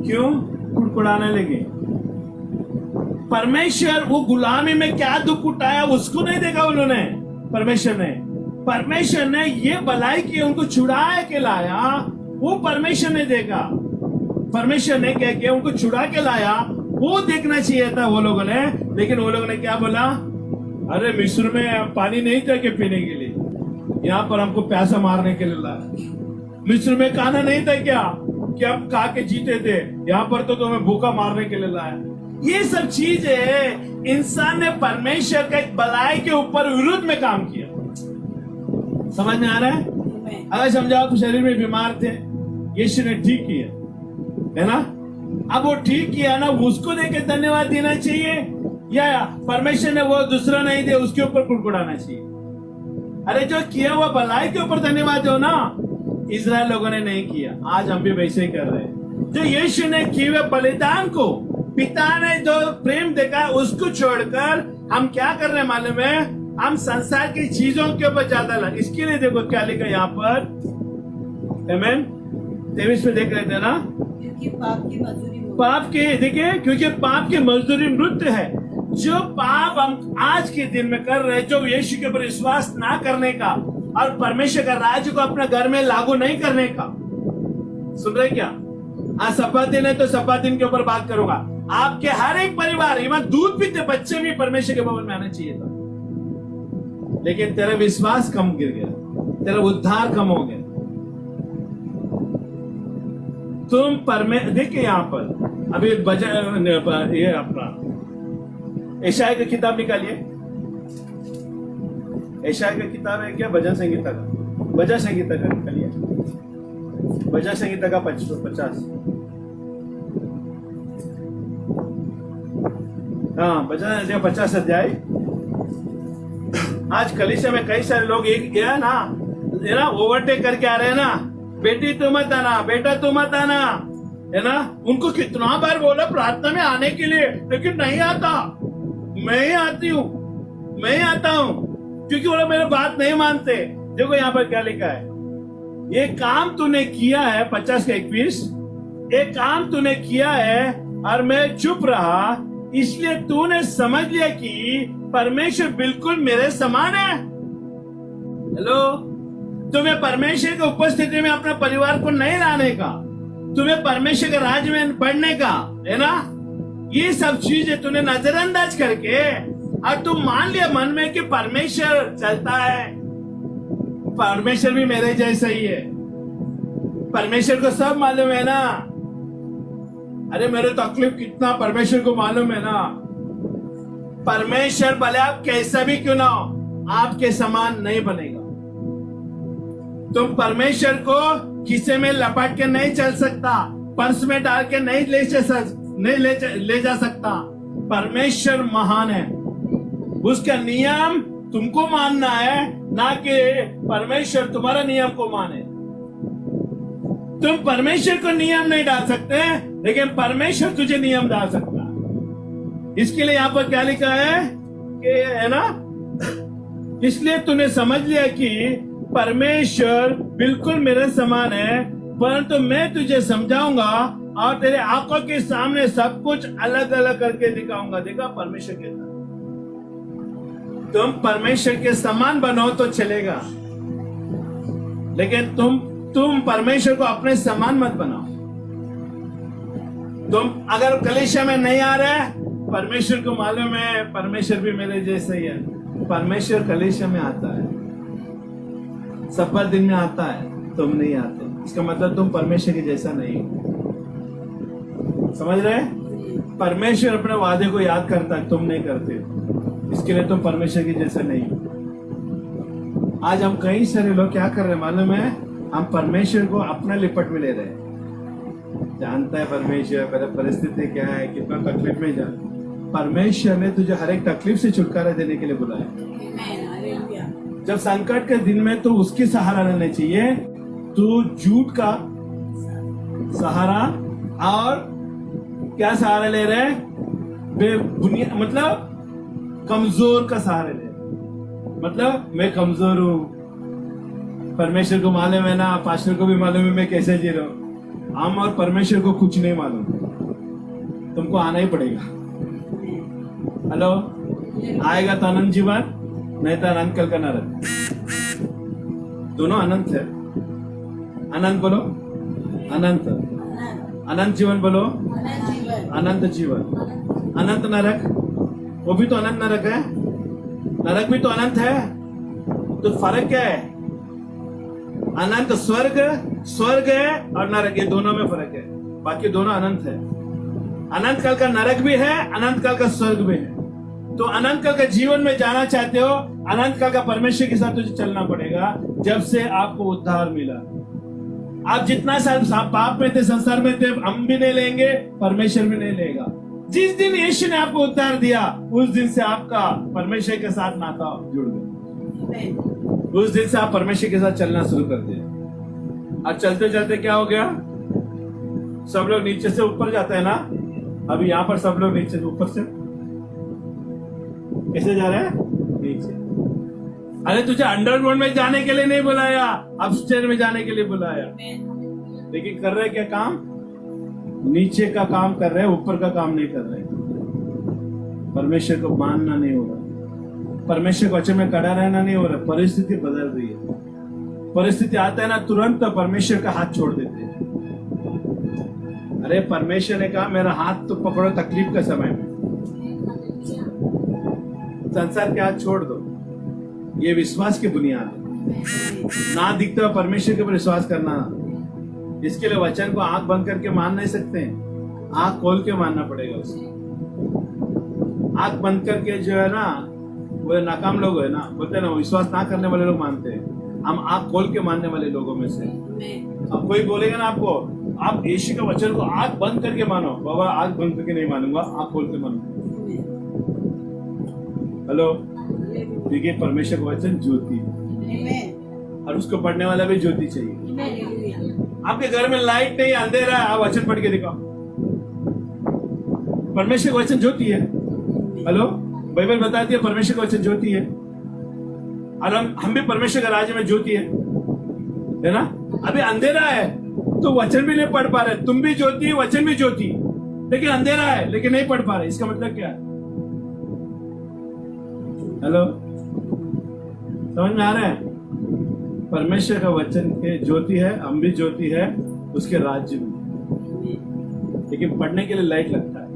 S1: क्यों? कुड़कुड़ाने लगे। परमेश्वर वो गुलामी में क्या दुख उठाया उसको नहीं देखा उन्होंने। परमेश्वर ने ये भलाई की उनको छुड़ा के लाया, वो परमेश्वर ने देखा। परमेश्वर ने क्या किया? उनको छुड़ा के लाया, वो देखना चाहिए था वो लोगों ने। लेकिन वो लोगों ने क्या बोला? अरे मिस्र में पानी नहीं था क्या पीने के लिए? यहाँ पर हमको प्यासा मारने के लिए लाया। मिस्र में खाना नहीं था क्या कि हम खा के जीते थे? यहाँ पर तो तुम्हें भूखा मारने के लिए लाया। ये सब चीजें इंसान ने परमेश्वर का एक भलाई के ऊपर विरुद्ध में काम किया। समझ में आ रहा है? अगर समझाओ तो शरीर में बीमार थे, यीशु ने ठीक किया, है ना? अब वो ठीक किया ना, उसको देकर धन्यवाद देना चाहिए या परमेश्वर ने वो दूसरा नहीं दिया उसके ऊपर कुड़कुड़ाना चाहिए? अरे जो किया हुआ भलाई के ऊपर धन्यवाद दो ना। इजराइल लोगों ने नहीं किया, आज हम भी वैसे ही कर रहे हैं। जो यीशु ने किए हुए बलिदान को, पिता ने जो प्रेम देखा उसको छोड़कर हम क्या कर रहे हैं मालूम है? हम संसार की चीजों के ऊपर ज्यादा लग, इसके लिए देखो क्या लिखा यहाँ पर, आमीन। 23 में देख रहे थे ना,
S2: क्योंकि पाप की मजदूरी
S1: पाप के, देखिए, क्योंकि पाप की मजदूरी मृत्यु है। जो पाप हम आज के दिन में कर रहे हैं, जो यीशु के ऊपर विश्वास ना करने का और परमेश्वर का राज्य को अपने घर में लागू नहीं करने का, सुन रहे क्या? आज शपथ दिन है तो शपथ दिन के ऊपर बात करूंगा। आपके हर एक परिवार, इवन दूध पीते बच्चे भी परमेश्वर के भवन में आना चाहिए था, लेकिन तेरा विश्वास कम गिर गया, तेरा उद्धार कम हो गया। तुम देखिए यहाँ पर अभी ये अपना यशायाह की किताब निकालिए। यशायाह की किताब है क्या? भजन संगीता का, भजन संगीता का निकालिए, भजन संगीता का 50। हाँ, भजन 50 अध्याय। आज कलीसिया में कई सारे लोग एक गया ना, है ना, ओवरटेक करके आ रहे हैं ना, बेटी तू मत आना, बेटा तू मत आना, है ना। उनको कितना बार बोला प्रार्थना में आने के लिए, लेकिन नहीं आता। मैं ही आती हूँ, मैं ही आता हूँ, क्योंकि वो लोग मेरी बात नहीं मानते। देखो यहाँ पर क्या लिखा है, ये काम तूने किया है, 50 का 21, ये काम तूने किया है और मैं चुप रहा, इसलिए तूने समझ लिया कि परमेश्वर बिल्कुल मेरे समान है। हेलो, तुम्हें परमेश्वर की उपस्थिति में अपने परिवार को नहीं लाने का, तुम्हें परमेश्वर के राज्य में बढ़ने का, है ना, ये सब चीजें तूने नजरअंदाज करके और तुम मान लिया मन में कि परमेश्वर चलता है, परमेश्वर भी मेरे जैसा ही है, परमेश्वर को सब मालूम है ना। अरे मेरे तकलीफ कितना परमेश्वर को मालूम है ना। परमेश्वर भले आप कैसा भी क्यों ना हो, आपके समान नहीं बनेगा। तुम परमेश्वर को खीसे में लपट के नहीं चल सकता, पर्स में डाल के नहीं ले जा सकता। परमेश्वर महान है, उसका नियम तुमको मानना है, ना कि परमेश्वर तुम्हारा नियम को माने। तुम परमेश्वर को नियम नहीं डाल सकते, लेकिन परमेश्वर तुझे नियम डाल सकता है। इसके लिए यहाँ पर क्या लिखा है कि, है ना, इसलिए तूने समझ लिया कि परमेश्वर बिल्कुल मेरे समान है, परंतु मैं तुझे समझाऊंगा और तेरे आंखों के सामने सब कुछ अलग अलग करके दिखाऊंगा। देखा, परमेश्वर के साथ तुम परमेश्वर के समान बनो तो चलेगा, लेकिन तुम परमेश्वर को अपने समान मत बनाओ। तुम अगर कलीसिया में नहीं आ रहे, परमेश्वर को मालूम है परमेश्वर भी मेरे जैसे ही है। परमेश्वर कलीसिया में आता है, सब्बात दिन में आता है, तुम नहीं आते, इसका मतलब तुम परमेश्वर के जैसा नहीं हो। समझ रहे? परमेश्वर अपने वादे को याद करता है, तुम नहीं करते, इसके लिए तुम परमेश्वर के जैसा नहीं हो। आज हम कई सारे लोग क्या कर रहे हैं मालूम है, हम परमेश्वर को अपना लिपट में ले रहे हैं। जानता है परमेश्वर मेरा परिस्थिति क्या है, कितना तकलीफ में जा। परमेश्वर ने तुझे हर एक तकलीफ से छुटकारा देने के लिए बुलाया। जब संकट के दिन में तो उसकी सहारा लेना चाहिए। तू झूठ का सहारा और क्या सहारा ले रहे? बेबुनियाद, मतलब कमजोर का सहारा ले। मतलब मैं कमजोर हूं, परमेश्वर को मालूम है ना, पास्टर को भी मालूम है मैं कैसे जी रहा हूं। हम और परमेश्वर को कुछ नहीं मालूम, तुमको आना ही पड़ेगा। हेलो, आएगा तो अनंत जीवन, नहीं तो अनंत कल का नरक। दोनों अनंत है। अनंत बोलो, अनंत। अनंत जीवन बोलो, अनंत जीवन। अनंत नरक, वो भी तो अनंत नरक है, नरक भी तो अनंत है। तो फर्क क्या है? अनंत स्वर्ग है और नरक, ये दोनों में फर्क है, बाकी दोनों अनंत है। अनंत काल का नरक भी है, अनंत काल का स्वर्ग भी है। तो अनंत काल का जीवन में जाना चाहते हो, अनंत काल का परमेश्वर के साथ तुझे चलना पड़ेगा। जब से आपको उद्धार मिला, आप जितना साल पाप में थे, संसार में थे, हम भी नहीं लेंगे, परमेश्वर भी नहीं लेगा। जिस दिन यीशु ने आपको उद्धार दिया, उस दिन से आपका परमेश्वर के साथ नाता जुड़ गया। उस दिन से आप परमेश्वर के साथ चलना शुरू कर दिया। और चलते चलते क्या हो गया? सब लोग नीचे से ऊपर जाते हैं ना। अभी यहाँ पर सब लोग नीचे से ऊपर से कैसे जा रहे हैं? नीचे। अरे तुझे अंडरग्राउंड में जाने के लिए नहीं बुलाया, अपस्टेयर में जाने के लिए बुलाया। लेकिन कर रहे क्या काम? नीचे का काम कर रहे, ऊपर का काम नहीं कर रहे। परमेश्वर को मानना नहीं हो रहा, परमेश्वर के वचन में खड़ा रहना नहीं हो रहा। परिस्थिति बदल रही है, परिस्थिति आता है ना तुरंत तो परमेश्वर का हाथ छोड़ देते हैं। अरे परमेश्वर ने कहा मेरा हाथ तो पकड़ो तकलीफ के समय में, संसार के हाथ छोड़ दो। ये विश्वास की बुनियाद है। ना दिखते हुए परमेश्वर के ऊपर विश्वास करना, इसके लिए वचन को आंख बंद करके मान नहीं सकते, आंख खोल के मानना पड़ेगा उसको। आंख बंद करके जो है ना वो नाकाम लोग है ना, बोलते हैं ना विश्वास ना करने वाले लोग मानते हैं। हम आंख खोल के मानने वाले लोगों में से। अब कोई बोलेगा ना आपको, आप यीशु के वचन को आंख बंद करके मानो, बाबा आंख बंद करके नहीं मानूंगा, आंख खोल के मानूंगा। हेलो, देखिए परमेश्वर का वचन ज्योति है और उसको पढ़ने वाला भी ज्योति चाहिए। आपके घर में लाइट नहीं, अंधेरा है, आप वचन पढ़ के दिखाओ। परमेश्वर का वचन ज्योति है। हेलो, बाइबल बताती है परमेश्वर का वचन ज्योति है और हम भी परमेश्वर का राज्य में ज्योति है ना। अभी अंधेरा है तो वचन भी नहीं पढ़ पा रहे, तुम भी ज्योति, वचन भी ज्योति, लेकिन अंधेरा है लेकिन नहीं पढ़ पा रहे। इसका मतलब क्या है? हेलो, समझ में आ रहा है? परमेश्वर का वचन के ज्योति है, हम भी ज्योति है उसके राज्य में, लेकिन पढ़ने के लिए लाइट लगता है।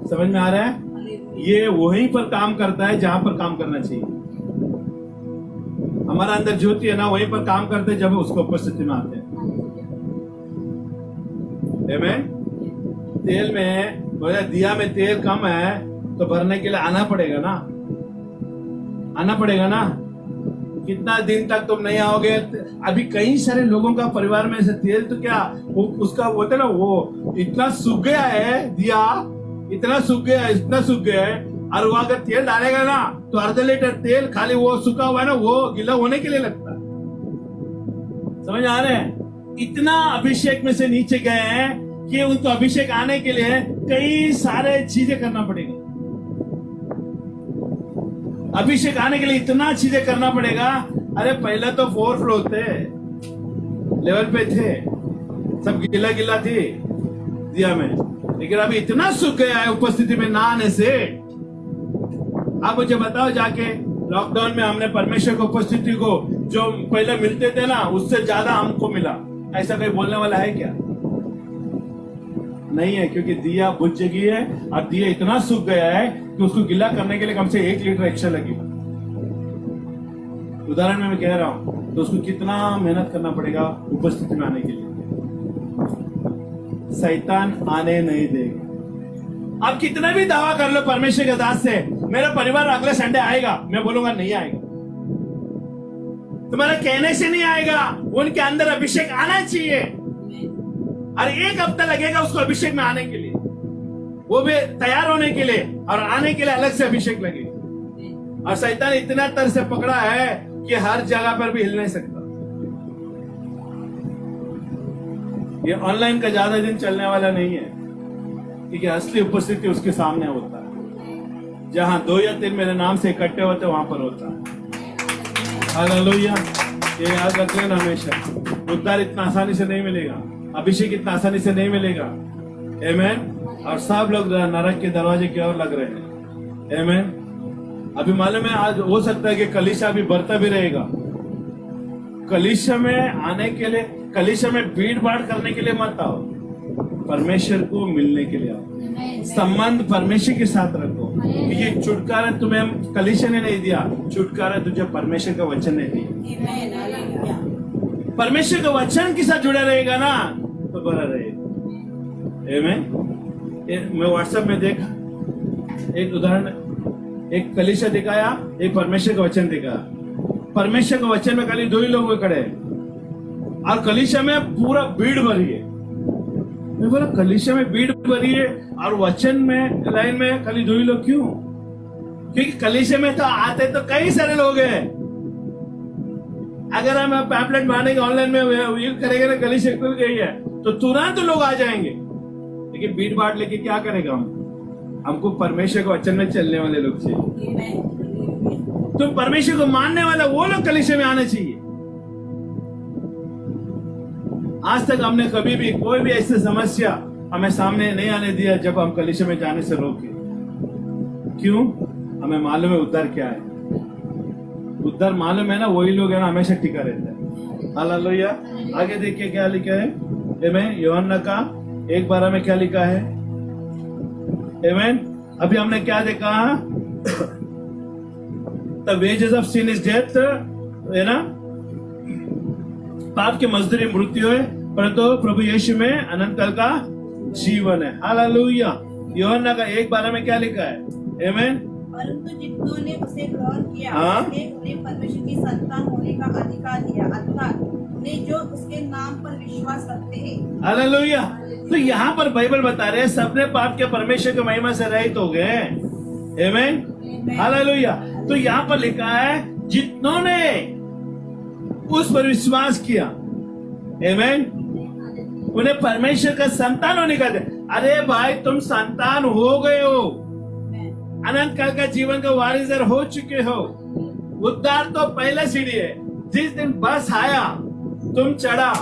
S1: समझ में आ रहा है? ये वहीं पर काम करता है जहां पर काम करना चाहिए। हमारा अंदर ज्योति है ना, वहीं पर काम करते हैं जब उसको उपस्थिति में आते हैं। तेल में दिया में तेल कम है तो भरने के लिए आना पड़ेगा ना, आना पड़ेगा ना। कितना दिन तक तुम नहीं आओगे? अभी कई सारे लोगों का परिवार में से तेल तो क्या उसका होता है ना, वो इतना सूख गया है, दिया इतना सूख गया है, इतना सूख गया है, और वो अगर तेल डालेगा ना तो ½ लीटर तेल खाली वो सूखा हुआ है ना, वो गीला होने के लिए लगता है। समझ आ रहे हैं? इतना अभिषेक में से नीचे गए हैं कि उनको अभिषेक आने के लिए कई सारे चीजें करना पड़ेगा। अभिषेक आने के लिए इतना चीजें करना पड़ेगा। अरे पहले तो 4 फ्लोर थे, लेवल पे थे, सब गिला गिला थी दिया में, लेकिन अभी इतना सूख गया है उपस्थिति में ना आने से। आप मुझे बताओ, जाके लॉकडाउन में हमने परमेश्वर की उपस्थिति को जो पहले मिलते थे ना उससे ज्यादा हमको मिला, ऐसा कोई बोलने वाला है क्या? नहीं है, क्योंकि दिया बुझ गई है और दिया इतना सूख गया है कि उसको गिला करने के लिए कम से 1 लीटर एक्स्ट्रा लगी। उदाहरण में मैं कह रहा हूं, तो उसको कितना मेहनत करना पड़ेगा उपस्थिति में आने के लिए। शैतान आने नहीं देगा। आप कितना भी दावा कर लो परमेश्वर के दास से, मेरा परिवार अगले संडे आएगा, मैं बोलूंगा नहीं आएगा। तुम्हारा कहने से नहीं आएगा, उनके अंदर अभिषेक आना चाहिए और 1 हफ्ता लगेगा उसको अभिषेक में आने के लिए, वो भी तैयार होने के लिए, और आने के लिए अलग से अभिषेक लगेगा। और शैतान इतना तर से पकड़ा है कि हर जगह पर भी हिल नहीं सकता। ये ऑनलाइन का ज्यादा दिन चलने वाला नहीं है, क्योंकि असली उपस्थिति उसके सामने होता है। जहां 2 या 3 मेरे नाम से इकट्ठे होते वहां पर होता है। हालेलुया, ये याद रख लेना हमेशा। उद्धार इतना आसानी से नहीं मिलेगा, अभिषेक इतना आसानी से नहीं मिलेगा। आमीन। और सब लोग नरक के दरवाजे की ओर लग रहे हैं। आमीन। अभी मालूम है, आज हो सकता है कि कलीसिया भी बढ़ता भी रहेगा। कलीसिया में आने के लिए, कलीसिया में भीड़ भाड़ करने के लिए मत आओ, परमेश्वर को मिलने के लिए आओ। संबंध परमेश्वर के साथ रखो। ये छुटकारा तुम्हें कलीसिया ने नहीं दिया, छुटकारा तुझे परमेश्वर का वचन ने दिया। परमेश्वर का वचन के साथ जुड़ा रहेगा ना तो बड़ा रहेगा। आमीन। मैं व्हाट्सएप में देखा एक उदाहरण, एक कलीसिया दिखाया, एक परमेश्वर का वचन दिखाया। परमेश्वर के वचन में खाली 2 ही लोग खड़े हैं और कलीसिया में पूरा भीड़ भरी है। मैं बोला कलीसिया में भीड़ भरी है और वचन में लाइन में खाली 2 ही लोग क्यों? क्योंकि कलीसिया में तो आते तो कई सारे लोग हैं। अगर हम पैम्पलेट मानेंगे ऑनलाइन में यूज करेंगे ना, कलीसिया खुल गई है तो तुरंत लोग आ जाएंगे। लेकिन भीड़ भाड़ लेके क्या करेगा? हमको परमेश्वर के वचन में चलने वाले लोग चाहिए। तो परमेश्वर को मानने वाला वो लोग कलीसिया में आने चाहिए। आज तक हमने कभी भी कोई भी ऐसी समस्या हमें सामने नहीं आने दिया जब हम कलीसिया में जाने से रोके। क्यों? हमें मालूम है उद्धार क्या है। उद्धार मालूम है ना, वही लोग है ना हमेशा टिका रहता है। हालेलुया। आगे देखिए क्या लिखा है। आमेन। यूहन्ना का 1:12 में क्या लिखा है। आमेन। अभी हमने क्या देखा, the wages of sin is death, है ना, पाप की मजदूरी मृत्यु है, परंतु प्रभु यीशु में अनंत काल का जीवन है। हालेलुया। यूहन्ना का 1:12 में क्या लिखा है। आमेन।
S3: परंतु जितनों ने उसे ग्रहण किया
S1: हाँ?
S3: उसने उन्हें परमेश्वर की संतान होने का अधिकार दिया, अर्थात उन्हें जो उसके नाम पर विश्वास करते हैं।
S1: हालेलुया। तो यहाँ पर बाइबल बता रहे हैं सबने पाप के परमेश्वर की महिमा से रहित हो गए। आमेन। हालेलुया। तो यहाँ पर लिखा है जितनों ने उस पर विश्वास किया, आमेन, उन्हें परमेश्वर का संतान होने का। अरे भाई तुम संतान हो गए हो, अनंत काल का जीवन का वारिसदार हो चुके हो। उद्धार तो पहला सीढ़ी है। जिस दिन बस आया तुम चढ़ा।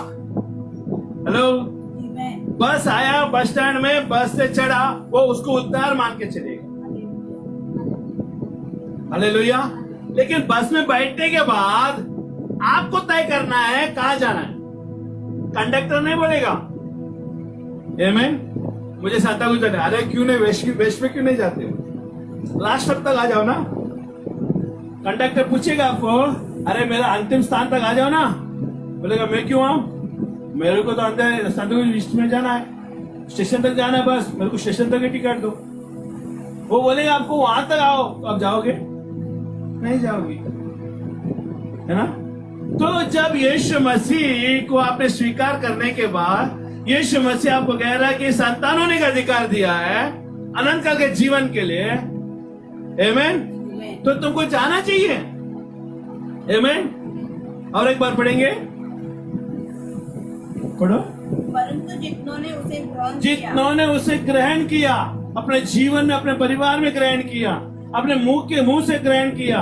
S1: हेलो, बस आया बस स्टैंड में, बस से चढ़ा, वो उसको उद्धार मान के चलेगा। हालेलुया। लेकिन बस में बैठने के बाद आपको तय करना है कहां जाना है। कंडक्टर नहीं बोलेगा आमेन मुझे सांता क्रूज जाना है। अरे क्यों नहीं, वेस्ट में क्यों नहीं जाते हो, लास्ट तक आ जाओ ना। कंडक्टर पूछेगा आपको, अरे मेरा अंतिम स्थान तक आ जाओ ना। बोलेगा मैं क्यों आऊं, मेरे को तो अंदर सांता क्रूज लिस्ट में जाना है, स्टेशन तक जाना है, बस मेरे को स्टेशन तक ही टिकट दो। वो बोलेगा आपको वहां तक आओ, तो आप जाओगे नहीं, जाओगे, है ना। तो जब यीशु मसीह को आपने स्वीकार करने के बाद यीशु मसीह आपको कह रहा है कि संतान होने का अधिकार दिया है अनंत काल के जीवन के लिए। आमेन। तो तुमको जाना चाहिए। आमेन। और एक बार पढ़ेंगे, पढ़ो।
S3: परंतु जितनों ने उसे ग्रहण किया,
S1: जितनों ने उसे ग्रहण किया, अपने जीवन में अपने परिवार में ग्रहण किया, अपने मुंह से ग्रहण किया।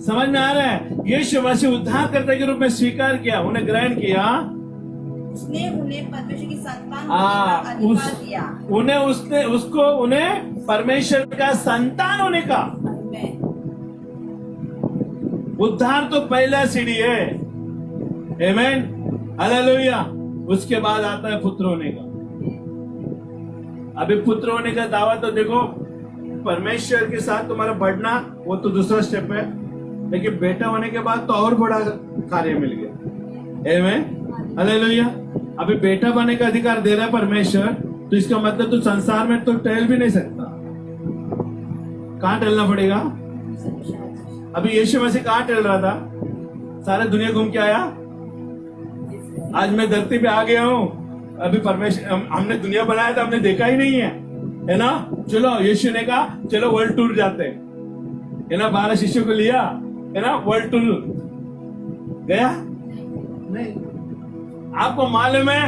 S1: समझ में आ रहा है। यीशु मसीह उद्धारकर्ता के रूप में स्वीकार किया, उन्हें ग्रहण किया,
S3: उसने उन्हें परमेश्वर की संतान होने का अधिकार दिया।
S1: उन्हें परमेश्वर का संतान होने का। उद्धार तो पहला सीढ़ी है। आमेन। हालेलुया। उसके बाद आता है पुत्र होने का। अभी पुत्र होने का दावा तो देखो, परमेश्वर के साथ तुम्हारा बढ़ना वो तो दूसरा स्टेप है, लेकिन बेटा होने के बाद तो और बड़ा कार्य मिल गया। आमेन। हालेलुया। अभी बेटा बनने का अधिकार दे रहा है परमेश्वर, तो इसका मतलब तो संसार में तो टहल भी नहीं सकता। कहां टहलना पड़ेगा। अभी यीशु मसीह कहां टहल रहा था, सारे दुनिया घूम के आया। आज मैं धरती पे आ गया हूं। अभी परमेश्वर हमने दुनिया बनाया था, हमने देखा ही नहीं है ना। चलो यीशु ने कहा चलो वर्ल्ड टूर जाते है ना, 12 शिष्यों को लिया, है ना, वर्ल्ड टूर गया नहीं। आपको मालूम है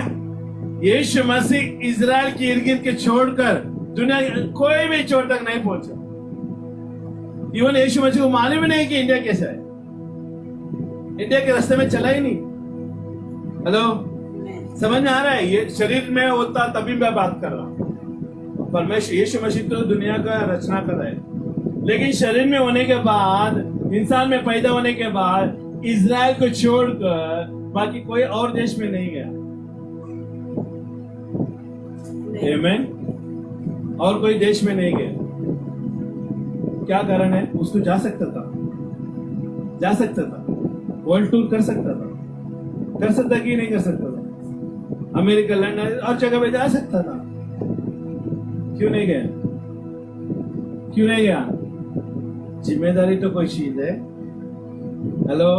S1: यीशु मसीह इजराइल की इर्द गिर्द के छोड़कर दुनिया कोई भी छोर तक नहीं पहुंचा। इवन यीशु मसीह को मालूम ही नहीं कि इंडिया कैसा है, इंडिया के रास्ते में चला ही नहीं। हेलो, समझ में आ रहा है। ये शरीर में होता तभी मैं बात कर रहा हूं। परमेश्वर यीशु मसीह तो दुनिया का रचना कर रहा है, लेकिन शरीर में होने के बाद, इंसान में पैदा होने के बाद इजराइल को छोड़कर बाकी कोई और देश में नहीं गया। आमेन। और कोई देश में नहीं गया। क्या कारण है? उसको जा सकता था, वर्ल्ड टूर कर सकता कि नहीं कर सकता था। अमेरिका, लंदन और जगह पे जा सकता था। क्यों नहीं गया? जिम्मेदारी तो कोई चीज है। हेलो,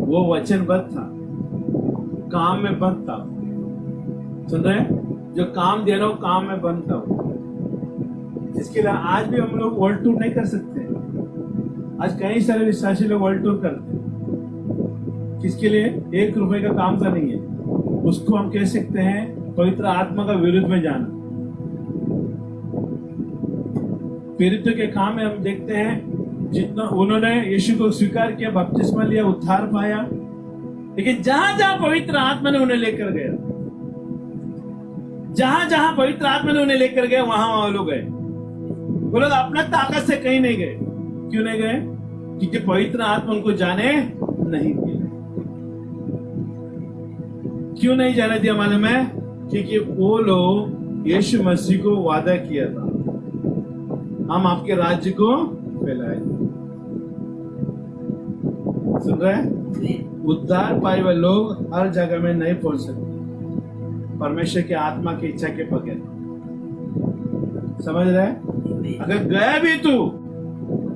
S1: वो वचनबद्ध था, काम में बंद था। सुन रहे हैं? जो काम दे रहा हूं काम में बंद था। इसके लिए आज भी हम लोग वर्ल्ड टूर नहीं कर सकते। आज कई सारे विश्वासी लोग वर्ल्ड टूर करते हैं। किसके लिए? 1 रुपए का काम का नहीं है। उसको हम कह सकते हैं पवित्र आत्मा का विरुद्ध में जाना। पीड़ितों के काम में हम देखते हैं जितना उन्होंने यीशु को स्वीकार किया, बपतिस्मा लिया, उद्धार पाया, लेकिन जहां जहां पवित्र आत्मा ने उन्हें लेकर गया, जहां जहां पवित्र आत्मा ने उन्हें लेकर गया, वहां वहां लोग गए। वो लोग अपना ताकत से कहीं नहीं गए। क्यों नहीं गए? क्योंकि पवित्र आत्मा उनको जाने नहीं दिया। क्यों नहीं जाने दिया मालूम है? क्योंकि वो लोग यीशु मसीह को वादा किया था, हम आपके राज्य को फैलाएंगे। सुन रहे हैं? उद्धार पाए हुए लोग हर जगह में नहीं पहुंच सकते परमेश्वर के आत्मा की इच्छा के बगैर। समझ रहे हैं? अगर गया भी तू,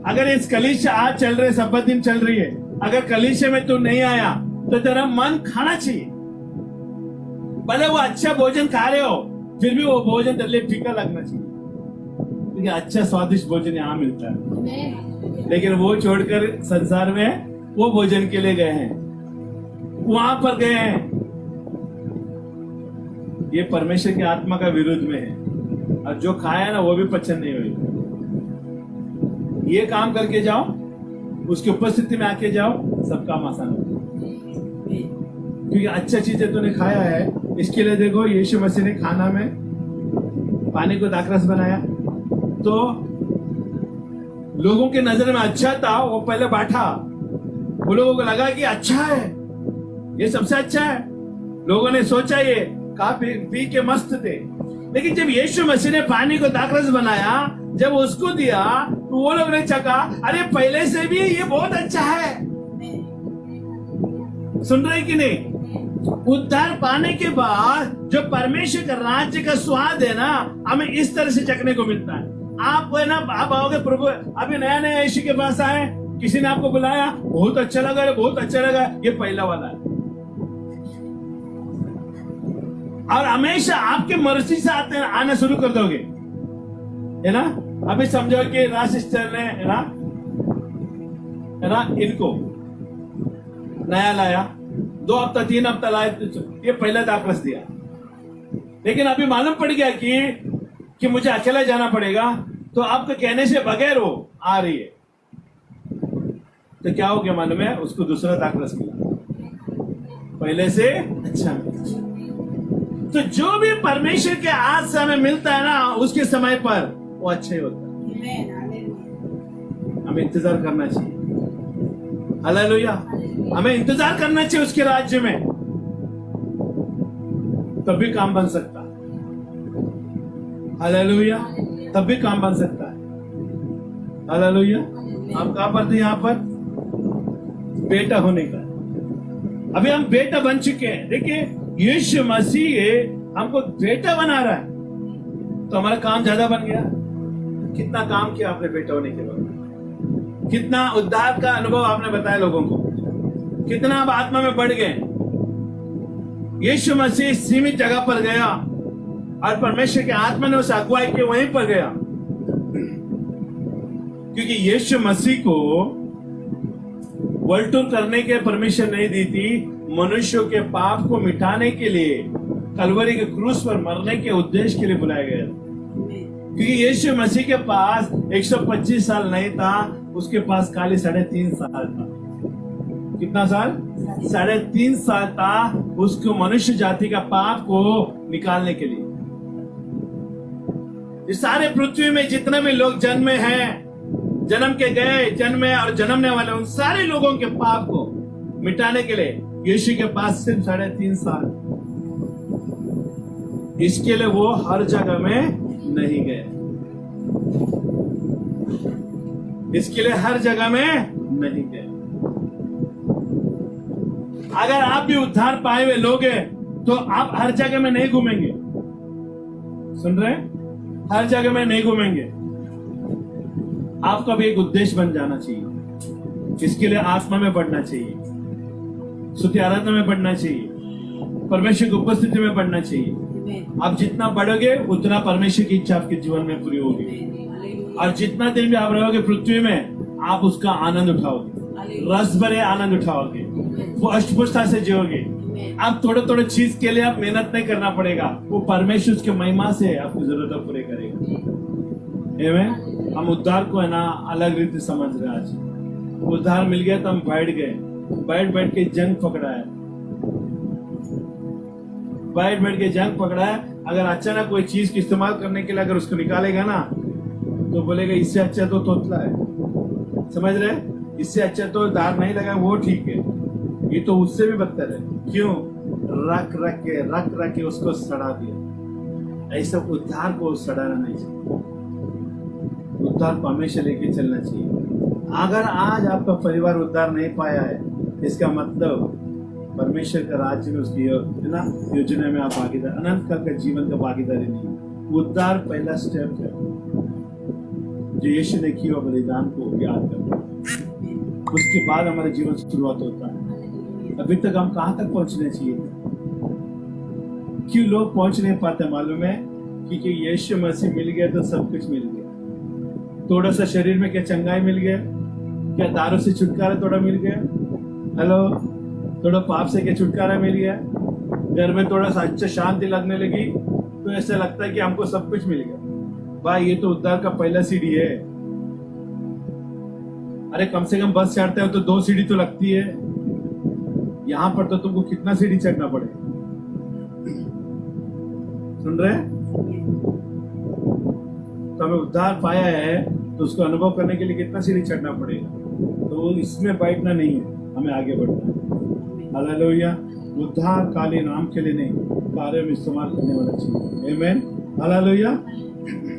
S1: अगर इस कलीसिया आज चल रहे, सब्बत दिन चल रही है, अगर कलीसिया में तू नहीं आया तो तेरा मन खाना चाहिए। भले वो अच्छा भोजन खा रहे हो, फिर भी वो भोजन तेरे लिए फीका लगना चाहिए, क्योंकि अच्छा स्वादिष्ट भोजन यहाँ मिलता है। लेकिन वो छोड़कर संसार में वो भोजन के लिए गए हैं, वहां पर गए हैं। ये परमेश्वर की आत्मा का विरोध में है, और जो खाया ना वो भी पचन नहीं हुई। ये काम करके जाओ, उसकी उपस्थिति में आके जाओ, सब काम आसान हो, क्योंकि अच्छा चीजें तूने खाया है। इसके लिए देखो, यीशु मसीह ने खाना में पानी को दाखरस बनाया, तो लोगों के नजर में अच्छा था, वो पहले बांटा। वो लोगों को लगा कि अच्छा है, ये सबसे अच्छा है। लोगों ने सोचा ये खा पी के मस्त थे। लेकिन जब यीशु मसीह ने पानी को दाखरस बनाया, जब उसको दिया, तो वो लोग ने चखा, अरे पहले से भी ये बहुत अच्छा है। सुन रहे कि नहीं? उद्धार पाने के बाद जो परमेश्वर का राज्य का स्वाद है ना, हमें इस तरह से चखने को मिलता है। आप है ना, आप आओगे प्रभु, अभी नया नया यीशु के पास आए, किसी ने आपको बुलाया, बहुत अच्छा लगा, बहुत अच्छा लगा, ये पहला वाला है। और हमेशा आपके मर्जी से आना शुरू कर दोगे, है ना? अभी समझो कि राज सिस्टर ने है ना इनको नया लाया, 2 हफ्ता 3 हफ्ता लाए, ये पहला दाखरस दिया। लेकिन अभी मालूम पड़ गया कि मुझे अकेला जाना पड़ेगा, तो आपके कहने से बगैर वो आ रही है, तो क्या हो गया मालूम है? उसको दूसरा दाखरस मिला, पहले से अच्छा मिला। तो जो भी परमेश्वर के हाथ से हमें मिलता है ना, उसके समय पर वो अच्छा ही होता है। हमें इंतजार करना चाहिए। हालेलुया। हमें इंतजार करना चाहिए उसके राज्य में, तभी काम बन सकता है। हालेलुया। तभी काम बन सकता है। हालेलुया। हम कहां पर थे? यहाँ पर बेटा होने का। अभी हम बेटा बन चुके हैं। देखिए, यीशु मसीह हमको बेटा बना रहा है, तो हमारा काम ज्यादा बन गया। कितना काम किया आपने बेटा होने के बाद? कितना उद्धार का अनुभव आपने बताया लोगों को? कितना आप आत्मा में बढ़ गए? यीशु मसीह सीमित जगह पर गया और परमेश्वर के आत्मा ने उसे अगुवाई के वहीं पर गया, क्योंकि यीशु मसीह को वर्ल्ड टूर करने के परमिशन नहीं दी थी। मनुष्यों के पाप को मिटाने के लिए कलवरी के क्रूस पर मरने के उद्देश्य के लिए बुलाया गया, क्योंकि यीशु मसीह के पास 125 साल नहीं था, उसके पास खाली 3.5 साल था। कितना साल? 3.5 साल था उसको मनुष्य जाति का पाप को निकालने के लिए। इस सारे पृथ्वी में जितने भी लोग जन्मे हैं, जन्म के गए, जन्मे और जन्मने वाले, उन सारे लोगों के पाप को मिटाने के लिए यीशु के पास सिर्फ 3.5 साल। इसके लिए वो हर जगह में नहीं गए, इसके लिए हर जगह में नहीं गए। अगर आप भी उद्धार पाए हुए लोग हैं, तो आप हर जगह में नहीं घूमेंगे। सुन रहे हैं? हर जगह में नहीं घूमेंगे। आपका भी एक उद्देश्य बन जाना चाहिए। इसके लिए आत्मा में बढ़ना चाहिए, स्तुति आराधना में बढ़ना चाहिए, परमेश्वर की उपस्थिति में बढ़ना चाहिए। आप जितना बढ़ोगे उतना परमेश्वर की इच्छा आपके जीवन में पूरी होगी, और जितना दिन भी आप रहोगे पृथ्वी में, आप उसका आनंद उठाओगे, रस भरे आनंद उठाओगे, वो अष्टपुष्टता से जियोगे। आप थोड़े थोड़े चीज के लिए आप मेहनत नहीं करना पड़ेगा, वो परमेश्वर की महिमा से आपकी जरूरत पूरी करेगा। आमीन। हम उद्धार को है ना अलग रीति समझ रहे हैं। आज उद्धार मिल गया तो हम बैठ बैठ के जंग पकड़ा है, बैठ के जंग पकड़ा है। अगर अचानक कोई चीज की इस्तेमाल करने के लिए अगर उसको निकालेगा ना तो बोलेगा इससे अच्छा तो तोतला है, समझ रहे, इससे अच्छा तो दार नहीं लगा वो ठीक है, ये तो उससे भी बदतर है। क्यों? रख रख के उसको सड़ा दिया। ऐसा उद्धार को सड़ाना नहीं चाहिए, उद्धार को हमेशा लेके चलना चाहिए। अगर आज आपका परिवार उद्धार नहीं पाया है, इसका मतलब परमेश्वर का राज्य में उसकी है ना योजना में आप भागीदार, अनंत काल का जीवन का भागीदारी नहीं। उद्धार पहला स्टेप है जो यीशु ने किया बलिदान को याद करना, उसके बाद हमारे जीवन शुरुआत होता है। अभी तक हम कहाँ तक पहुंचने चाहिए? क्यों लोग पहुंच नहीं पाते मालूम है? क्योंकि यीशु मसीह मिल गया तो सब कुछ मिल गया। थोड़ा सा शरीर में क्या चंगाई मिल गया, क्या दारू से छुटकारा थोड़ा मिल गया, हेलो, थोड़ा पाप से क्या छुटकारा मिल गया, घर में थोड़ा सा अच्छा शांति लगने लगी तो ऐसा लगता है कि हमको सब कुछ मिल गया। भाई ये तो उद्धार का पहला सीढ़ी है। अरे कम से कम बस चढ़ते हो तो 2 सीढ़ी तो लगती है, यहां पर तो तुमको कितना सीढ़ी चढ़ना पड़ेगा। सुन रहे? तो हमें उद्धार पाया है तो उसको अनुभव करने के लिए कितना सीढ़ी चढ़ना पड़ेगा। तो इसमें बैठना नहीं है, हमें आगे बढ़ना है। हालेलुया। उद्धार काले नाम के लिए नहीं, कार्य में इस्तेमाल करने वाला चाहिए। आमीन। हालेलुया।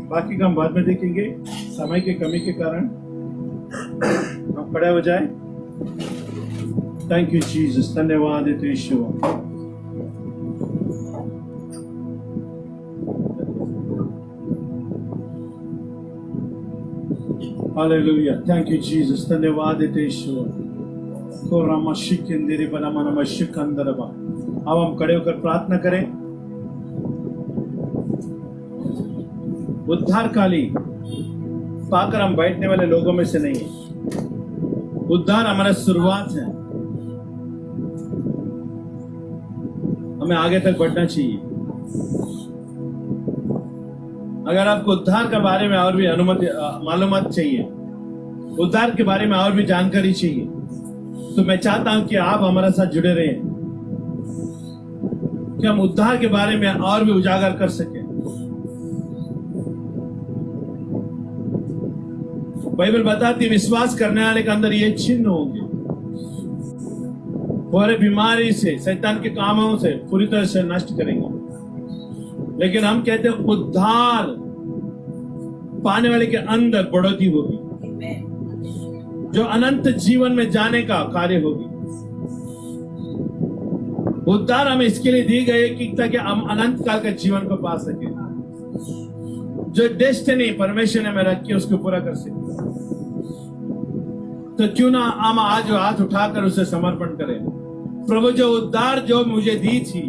S1: बाकी का हम बाद में देखेंगे, समय की कमी के कारण हम खड़े हो जाए। थैंक यू जीसस, धन्यवाद है यीशु। हालेलुया, थैंक यू जीसस, धन्यवाद है यीशु। तो रामाशिकेंद्री बना मना मशिकंदरबा। अब हम खड़े होकर प्रार्थना करें। उद्धारकाली पाकर हम बैठने वाले लोगों में से नहीं है। उद्धार हमारा शुरुआत है, हमें आगे तक बढ़ना चाहिए। अगर आपको उद्धार के बारे में और भी मालूमात चाहिए, उद्धार के बारे में और भी जानकारी चाहिए, तो मैं चाहता हूं कि आप हमारे साथ जुड़े रहें कि हम उद्धार के बारे में और भी उजागर कर सकें। बाइबल बताती है विश्वास करने वाले के अंदर ये चिन्ह होंगे, और बीमारी से, शैतान के कामों से पूरी तरह से नष्ट करेंगे। लेकिन हम कहते हैं उद्धार पाने वाले के अंदर बढ़ोतरी होगी, जो अनंत जीवन में जाने का कार्य होगी। उद्धार हमें इसके लिए दी गई कि ताकि हम अनंत काल का जीवन को पा सके, जो डेस्टिनी परमेश्वर ने हमें रखी उसको पूरा कर सके। तो क्यों ना हम आज हाथ उठाकर उसे समर्पण करें। प्रभु, जो उद्धार जो मुझे दी थी,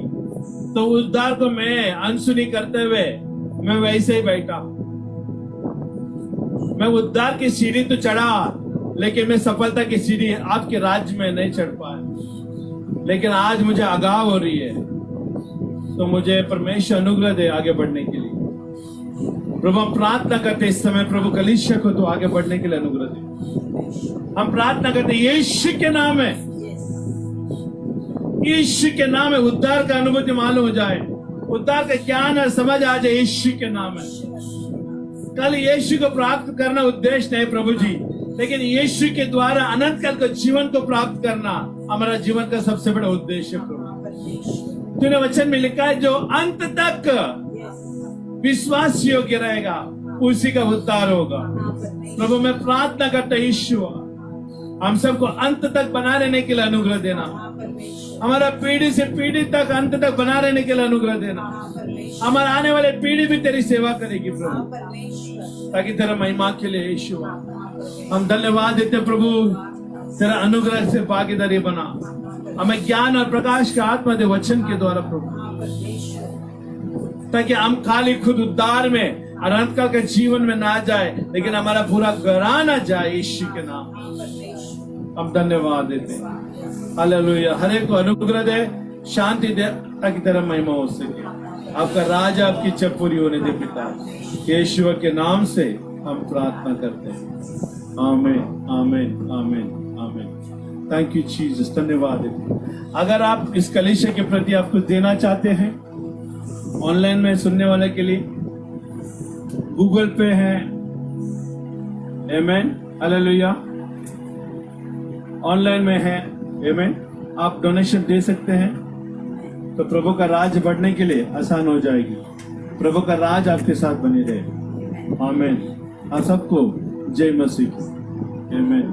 S1: तो उद्धार को मैं अनसुनी करते हुए मैं वैसे ही बैठा हूं। मैं उद्धार की सीढ़ी तो चढ़ा, लेकिन मैं सफलता की सीढ़ी आपके राज्य में नहीं चढ़ पाया। लेकिन आज मुझे आगाह हो रही है, तो मुझे परमेश्वर अनुग्रह दे आगे बढ़ने के लिए। प्रभु, हम प्रार्थना करते इस समय, प्रभु कलीसिया को तो आगे बढ़ने के लिए अनुग्रह दे। हम प्रार्थना करते यीशु के नाम में, यीशु के नाम में उद्धार का अनुभूति मालूम हो जाए, उद्धार का ज्ञान और समझ आ जाए यीशु के नाम में। कल यीशु को प्राप्त करना उद्देश्य नहीं प्रभु जी, लेकिन यीशु के द्वारा अनंत काल का जीवन को प्राप्त करना हमारा जीवन का सबसे बड़ा उद्देश्य है। प्रभु, तूने वचन में लिखा है जो अंत तक विश्वास योग्य रहेगा उसी का उद्धार होगा। प्रभु, मैं प्रार्थना करता यीशु, हम सबको अंत तक बना रहने के लिए अनुग्रह देना, हमारा पीढ़ी से पीढ़ी तक अंत तक बना रहने के लिए अनुग्रह देना। हमारा आने वाले पीढ़ी भी तेरी सेवा करेगी प्रभु, ताकि तेरा महिमा के लिए यीशु हम धन्यवाद देते प्रभु। तेरा अनुग्रह से भागीदारी बना, हमें ज्ञान और प्रकाश का आत्मा दे वचन के द्वारा प्रभु, ताकि हम खाली खुद उद्धार में अनंत काल के जीवन में ना जाए, लेकिन हमारा पूरा घराना जाए यीशु के नाम। हम धन्यवाद देते हैं। हालेलुया। हर एक को अनुग्रह दे, शांति दे, ताकि तेरा महिमा हो सके। आपका राज, आपकी इच्छा पूरी होने दे पिता, यीशु के नाम से हम प्रार्थना करते हैं। आमीन, आमीन, आमीन, आमीन। थैंक यू जीसस, धन्यवाद। अगर आप इस कलीसिया के प्रति आप कुछ देना चाहते हैं, ऑनलाइन में सुनने वाले के लिए गूगल पे है, आमीन, हालेलुया, ऑनलाइन में है, आमीन। आप डोनेशन दे सकते हैं तो प्रभु का राज बढ़ने के लिए आसान हो जाएगी। प्रभु का राज आपके साथ बने रहे। आमीन। आप सबको जय मसीह। आमीन।